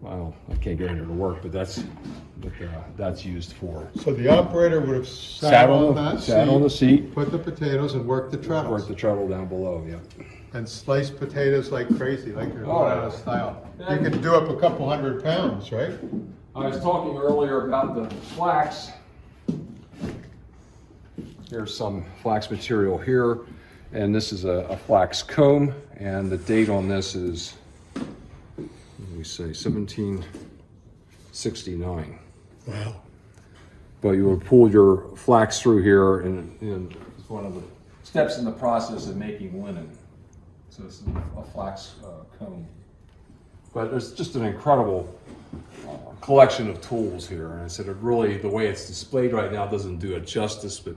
well, I can't get into the work, but that's what that's used for. So the operator would have sat on the seat, put the potatoes and worked the treadles. work the treadle down below, yeah. And slice potatoes like crazy, like you're Oh, going out of style. You can do up a couple 100 pounds, right? I was talking earlier about the flax. Here's some flax material here, and this is a flax comb, and the date on this is, let me say, 1769. Wow. But you would pull your flax through here, and it's one of the steps in the process of making linen. So it's a flax comb. But there's just an incredible collection of tools here, and I said it really, the way it's displayed right now doesn't do it justice, but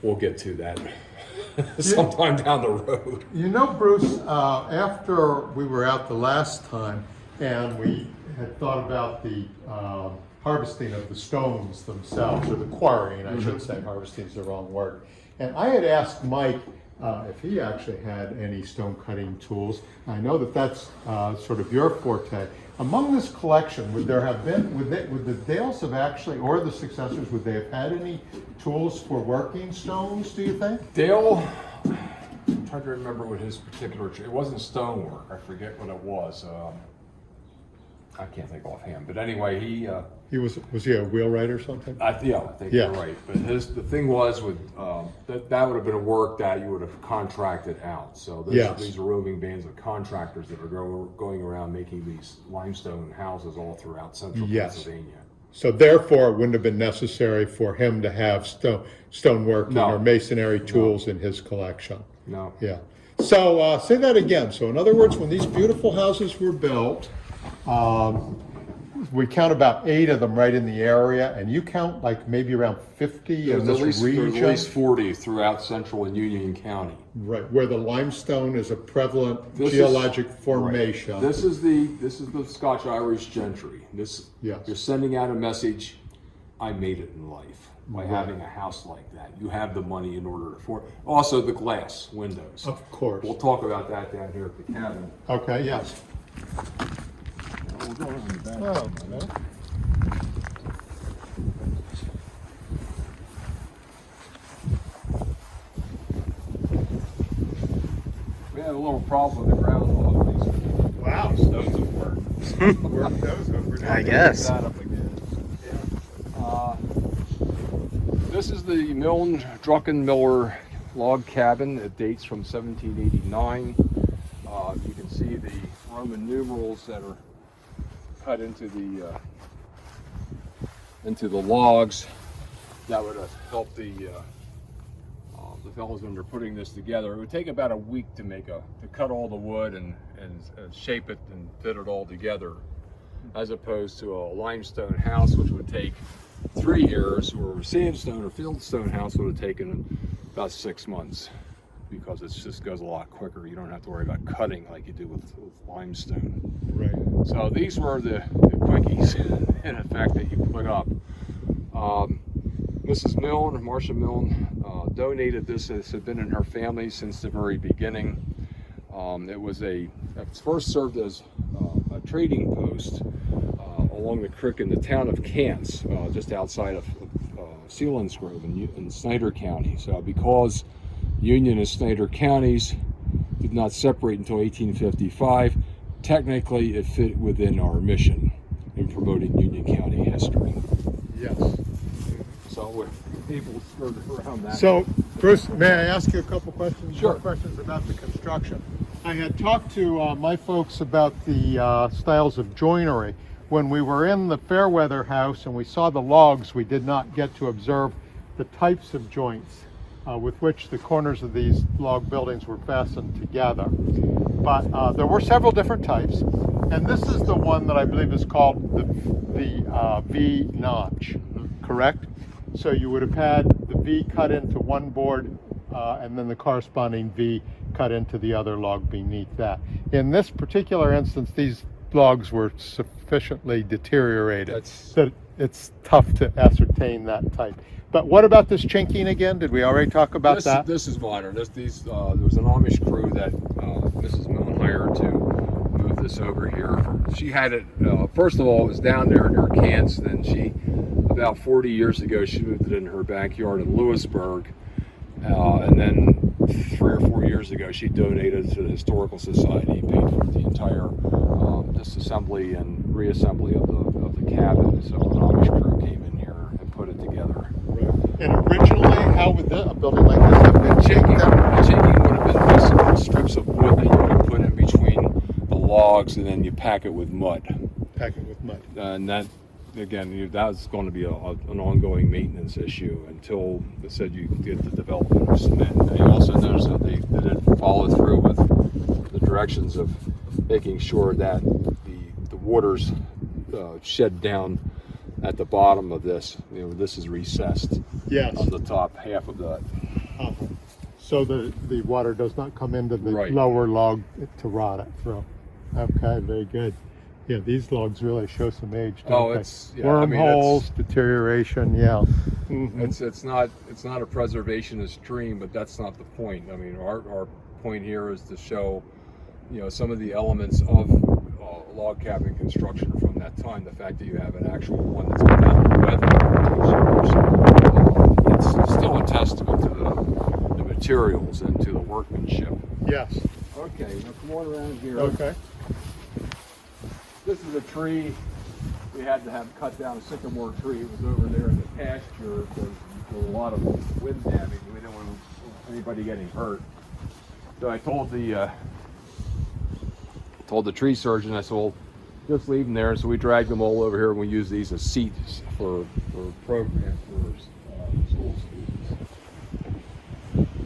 we'll get to that sometime down the road. You know, Bruce, after we were out the last time and we had thought about the harvesting of the stones themselves, or the quarrying, I should say, harvesting is the wrong word. And I had asked Mike if he actually had any stone cutting tools. I know that that's sort of your forte. Among this collection, would there have been, would the Dales have actually, or the successors, would they have had any tools for working stones, do you think? Dale, I'm trying to remember what his particular, it wasn't stonework, I forget what it was. I can't think offhand, but anyway, Was he a wheelwright or something? I think Yeah. you're right. But the thing was with that would have been a work that you would have contracted out. So these are roving bands of contractors that are going around making these limestone houses all throughout central Pennsylvania. So therefore, it wouldn't have been necessary for him to have stoneworking or masonry tools in his collection. No. Yeah. So say that again. So in other words, when these beautiful houses were built, we count about 8 of them right in the area, and you count like maybe around 50 in this region? There's at least 40 throughout central and Union County. Right, where the limestone is a prevalent geologic formation. Right. This is the Scotch-Irish gentry. You're sending out a message, I made it in life by having a house like that. You have the money in order to afford. Also the glass windows. Of course. We'll talk about that down here at the cabin. Okay, yes. We'll go around the back. Oh, okay. We had a little problem with the ground on these. Wow. Stones at work. Work those over. I guess. That up again. This is the Milne Druckenmiller log cabin. It dates from 1789. You can see the Roman numerals that are cut into the logs. That would have helped the fellows when they're putting this together. It would take about a week to cut all the wood and shape it and fit it all together, as opposed to a limestone house, which would take 3 years, or a sandstone or fieldstone house would have taken about 6 months, because it just goes a lot quicker. You don't have to worry about cutting like you do with limestone. Right. So these were the quickies, in effect, that you put up. Mrs. Milne, Marcia Milne, donated this. This had been in her family since the very beginning. It first served as a trading post along the creek in the town of Cants, just outside of Selinsgrove in Snyder County. So because Union and Snyder counties did not separate until 1855, technically it fit within our mission in promoting Union County history. Yes. So we're able to skirt around that. So, Bruce, may I ask you a couple questions? Sure. More questions about the construction. I had talked to my folks about the styles of joinery. When we were in the Fairweather house and we saw the logs, we did not get to observe the types of joints with which the corners of these log buildings were fastened together. But there were several different types, and this is the one that I believe is called the V notch, correct? So you would have had the V cut into one board and then the corresponding V cut into the other log beneath that. In this particular instance, these logs were sufficiently deteriorated that it's tough to ascertain that type. But what about this chinking again? Did we already talk about that? This is modern. There was an Amish crew that Mrs. Millen hired to move this over here. She had it, first of all, it was down there in her cans. Then about 40 years ago, she moved it in her backyard in Lewisburg. And then 3 or 4 years ago, she donated to the Historical Society, paid for the entire disassembly and reassembly of the cabin. So an Amish crew came in here and put it together. And originally, how would a building like this have been chinked up? The chinking would have been basically strips of wood that you would put in between the logs, and then you pack it with mud. Pack it with mud. And that, again, that's going to be an ongoing maintenance issue until they said you get the development of cement. And you also notice that they didn't follow through with the directions of making sure that the water's shed down at the bottom of this. This is recessed. Yes. On the top half of that. So the water does not come into the Right. lower log to rot it through. Okay, very good. Yeah, these logs really show some age, don't they? It's I mean, Wormholes, deterioration, yeah. it's not a preservationist dream, but that's not the point. I mean, our point here is to show, some of the elements of log cabin construction from that time. The fact that you have an actual one that's been out in the weather, it's still a testament to the materials and to the workmanship. Yes. Okay, now come on around here. Okay. This is a tree we had to have cut down, a sycamore tree. It was over there in the pasture. There was a lot of wind damage. We didn't want anybody getting hurt. So I told the tree surgeon, I said, well, just leave them there. So we dragged them all over here, and we use these as seats for programs for school students.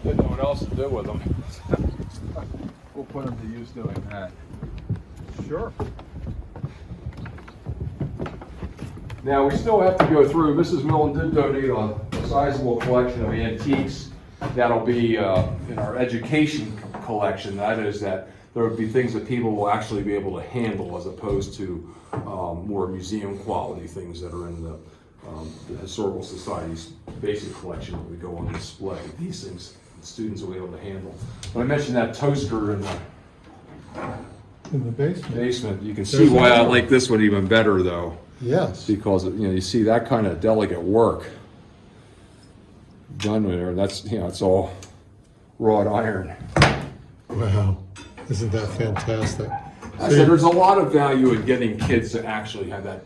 Didn't know what else to do with them. We'll put them to use doing that. Sure. Now, we still have to go through, Mrs. Millen did donate a sizable collection of antiques that'll be in our education collection. That is that there would be things that people will actually be able to handle as opposed to more museum quality things that are in the Historical Society's basic collection that we go on display. These things students will be able to handle. When I mentioned that toaster in the basement, you can see why I like this one even better though. Yes. Because you see that kind of delicate work done with there. That's it's all wrought iron. Wow. Isn't that fantastic? I said there's a lot of value in getting kids to actually have that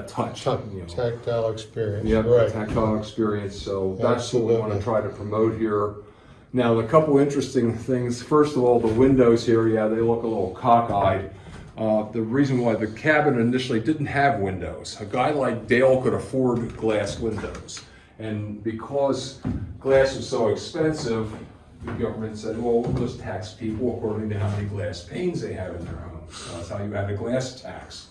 touch. Tactile experience. Yeah, Right. tactile experience. So that's what we want to Absolutely. try to promote here. Now, a couple interesting things. First of all, the windows here, they look a little cockeyed. The reason why the cabin initially didn't have windows. A guy like Dale could afford glass windows. And because glass was so expensive, the government said, well, we'll just tax people according to how many glass panes they have in their homes. So that's how you had a glass tax.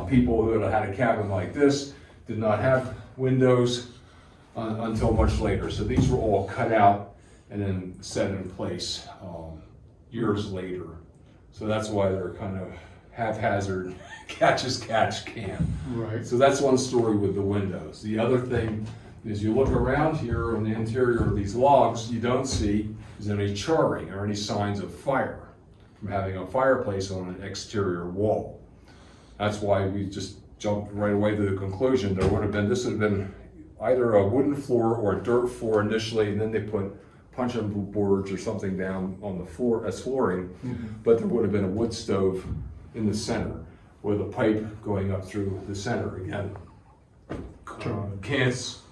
People who had a cabin like this did not have windows until much later. So these were all cut out and then set in place years later. So that's why they're kind of haphazard, catch as catch can. Right. So that's one story with the windows. The other thing is you look around here on the interior of these logs, you don't see is any charring or any signs of fire from having a fireplace on an exterior wall. That's why we just jumped right away to the conclusion this would have been either a wooden floor or a dirt floor initially, and then they put puncheon boards or something down on the floor as flooring, but there would have been a wood stove in the center with a pipe going up through the center again. Kantz,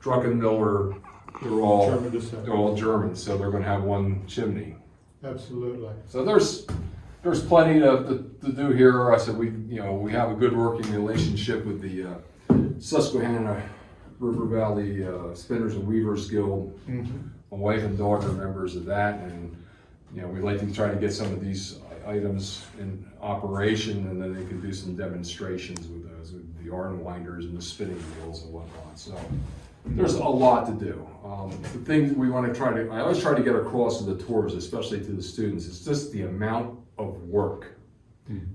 Druckenmiller, they're all German, so they're going to have one chimney. Absolutely. So there's plenty to do here. I said we have a good working relationship with the Susquehanna River Valley Spinners and Weavers Guild. My wife and daughter are members of that, and we like to try to get some of these items in operation, and then they can do some demonstrations with those, with the yarn winders and the spinning wheels and whatnot. So there's a lot to do. The thing we want to I always try to get across in the tours, especially to the students, it's just the amount of work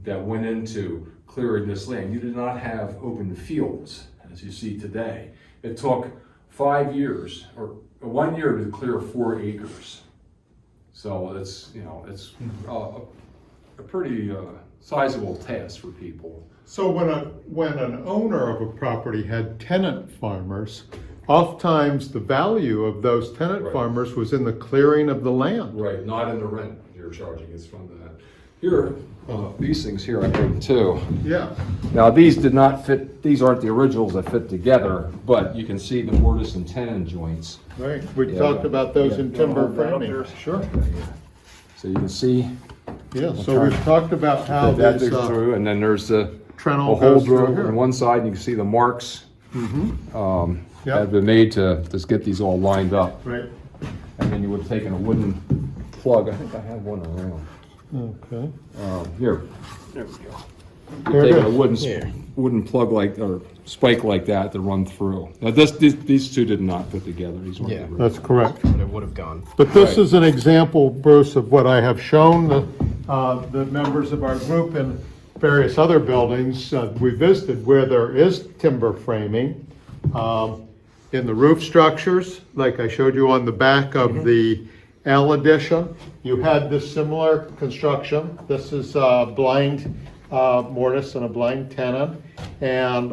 that went into clearing this land. You did not have open fields as you see today. It took 5 years or 1 year to clear 4 acres. So it's, you know, it's a pretty sizable task for people. So when an owner of a property had tenant farmers, oftentimes the value of those tenant Right. farmers was in the clearing of the land. Right, not in the rent you're charging, it's from that. Here, these things here I made too. Yeah. Now these did not fit, these aren't the originals that fit together, but you can see the mortise and tenon joints. Right, we Yeah. talked about those Yeah. in timber Hold that up framing. there. Sure. So you can see Yeah, so we've talked about how that these goes through, and then there's the Trenel hole goes through drill here. on one side, and you can see the marks Yep. have been made to just get these all lined up. Right. And then you would have taken a wooden plug, I think I have one around. Okay. Here, there we go. There it You're taking a is. wooden plug like, or spike like that to run through. Now these two did not fit together, these weren't. Yeah. the That's correct. But it would have gone. But this Right. is an example, Bruce, of what I have shown the members of our group in various other buildings we visited where there is timber framing. In the roof structures, like I showed you on the back of the L addition, you had this similar construction. This is blind mortise and a blind tenon. And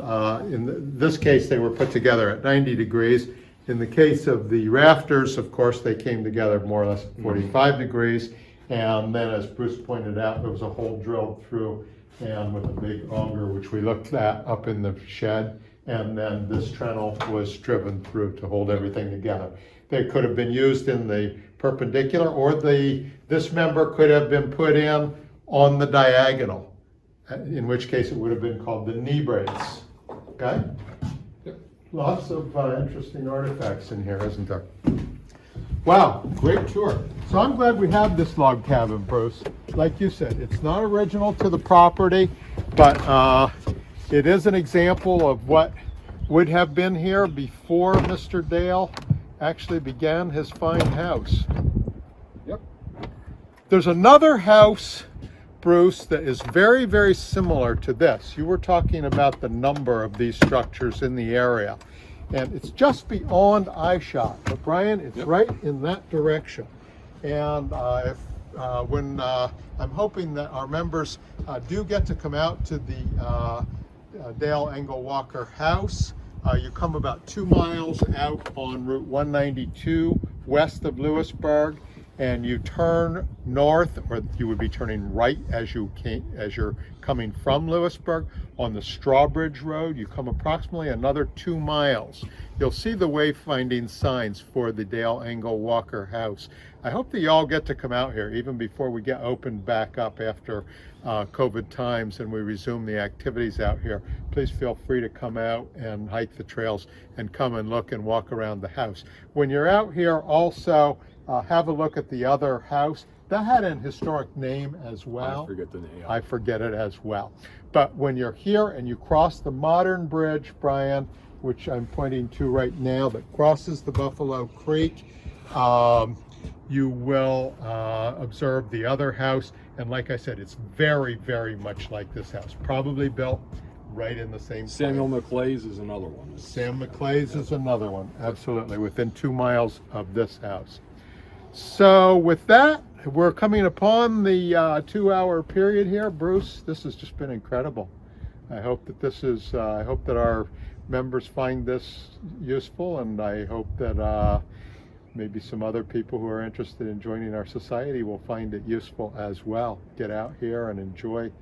in this case, they were put together at 90 degrees. In the case of the rafters, of course, they came together more or less at 45 degrees. And then, as Bruce pointed out, there was a hole drilled through and with a big auger, which we looked at up in the shed. And then this Trenel was driven through to hold everything together. They could have been used in the perpendicular, or this member could have been put in on the diagonal, in which case it would have been called the knee brace. Okay? Yep. Lots of interesting artifacts in here, isn't there? Wow, great tour. So I'm glad we have this log cabin, Bruce. Like you said, it's not original to the property, but it is an example of what would have been here before Mr. Dale actually began his fine house. Yep. There's another house, Bruce, that is very, very similar to this. You were talking about the number of these structures in the area, and it's just beyond eyeshot. But Brian, it's right in that direction. And when I'm hoping that our members do get to come out to the Dale Engel Walker house. You come about 2 miles out on Route 192 west of Lewisburg, and you turn north, or you would be turning right as you're coming from Lewisburg on the Strawbridge Road. You come approximately another 2 miles. You'll see the wayfinding signs for the Dale Engel Walker house. I hope that you all get to come out here even before we get opened back up after COVID times and we resume the activities out here. Please feel free to come out and hike the trails and come and look and walk around the house. When you're out here, also have a look at the other house. That had an historic name as well. I forget the name. I forget it as well. But when you're here and you cross the modern bridge, Brian, which I'm pointing to right now, that crosses the Buffalo Creek, you will observe the other house. And like I said, it's very, very much like this house. Probably built right in the same place. Samuel McClay's is another one. Sam McClay's is another one, absolutely, within 2 miles of this house. So with that, we're coming upon the 2-hour period here. Bruce, this has just been incredible. I hope that I hope that our members find this useful, and I hope that maybe some other people who are interested in joining our society will find it useful as well. Get out here and enjoy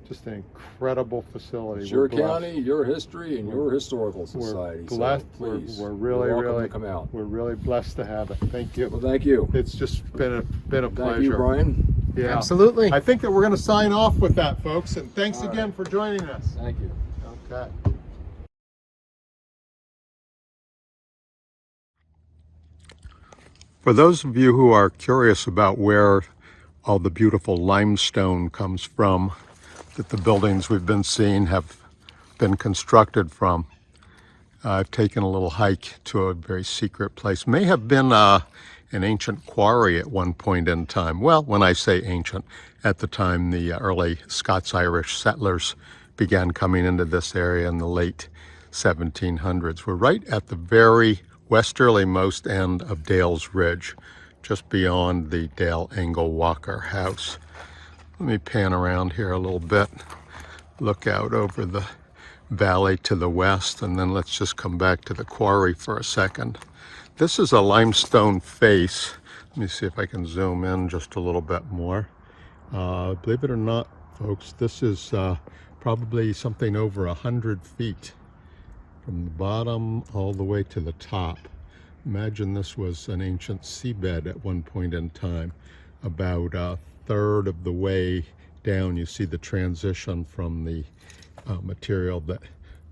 just an incredible facility. It's We're your blessed. county, your history, and your historical society. We're blessed. So please, We're really, you're welcome really, to come out. we're really blessed to have it. Thank you. Well, thank you. It's just been a pleasure. Thank you, Brian. Yeah. Absolutely. I think that we're going to sign off with that, folks. And thanks All again for joining us. Thank you. Okay. For those of you who are curious about where all the beautiful limestone comes from that the buildings we've been seeing have been constructed from, I've taken a little hike to a very secret place. May have been an ancient quarry at one point in time. Well, when I say ancient, at the time the early Scots-Irish settlers began coming into this area in the late 1700s. We're right at the very westerlymost end of Dale's Ridge, just beyond the Dale Engel Walker house. Let me pan around here a little bit, look out over the valley to the west, and then let's just come back to the quarry for a second. This is a limestone face. Let me see if I can zoom in just a little bit more. Believe it or not, folks, this is probably something over 100 feet from the bottom all the way to the top. Imagine this was an ancient seabed at one point in time. About a third of the way down, you see the transition from the material that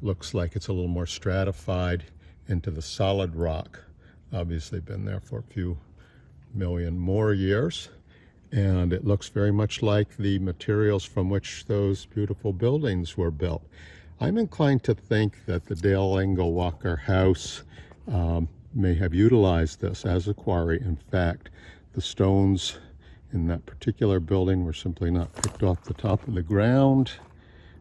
looks like it's a little more stratified into the solid rock. Obviously been there for a few million more years. And it looks very much like the materials from which those beautiful buildings were built. I'm inclined to think that the Dale Engel Walker house may have utilized this as a quarry. In fact, the stones in that particular building were simply not picked off the top of the ground,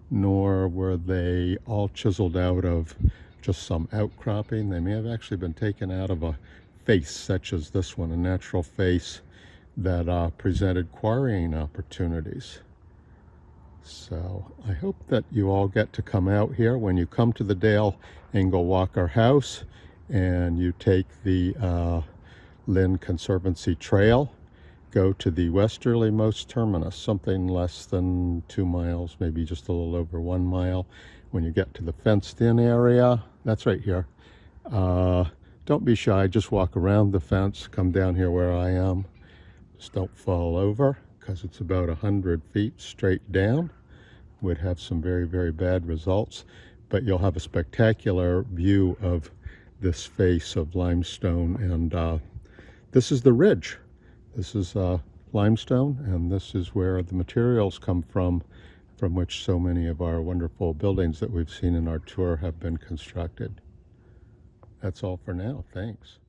nor were they all chiseled out of just some outcropping. They may have actually been taken out of a face such as this one, a natural face that presented quarrying opportunities. So I hope that you all get to come out here when you come to the Dale Engel Walker house and you take the Lynn Conservancy Trail. Go to the westerlymost terminus, something less than 2 miles, maybe just a little over 1 mile. When you get to the fenced-in area, that's right here. Don't be shy, just walk around the fence, come down here where I am. Just don't fall over, because it's about 100 feet straight down. Would have some very, very bad results, but you'll have a spectacular view of this face of limestone, and this is the ridge. This is limestone, and this is where the materials come from which so many of our wonderful buildings that we've seen in our tour have been constructed. That's all for now. Thanks.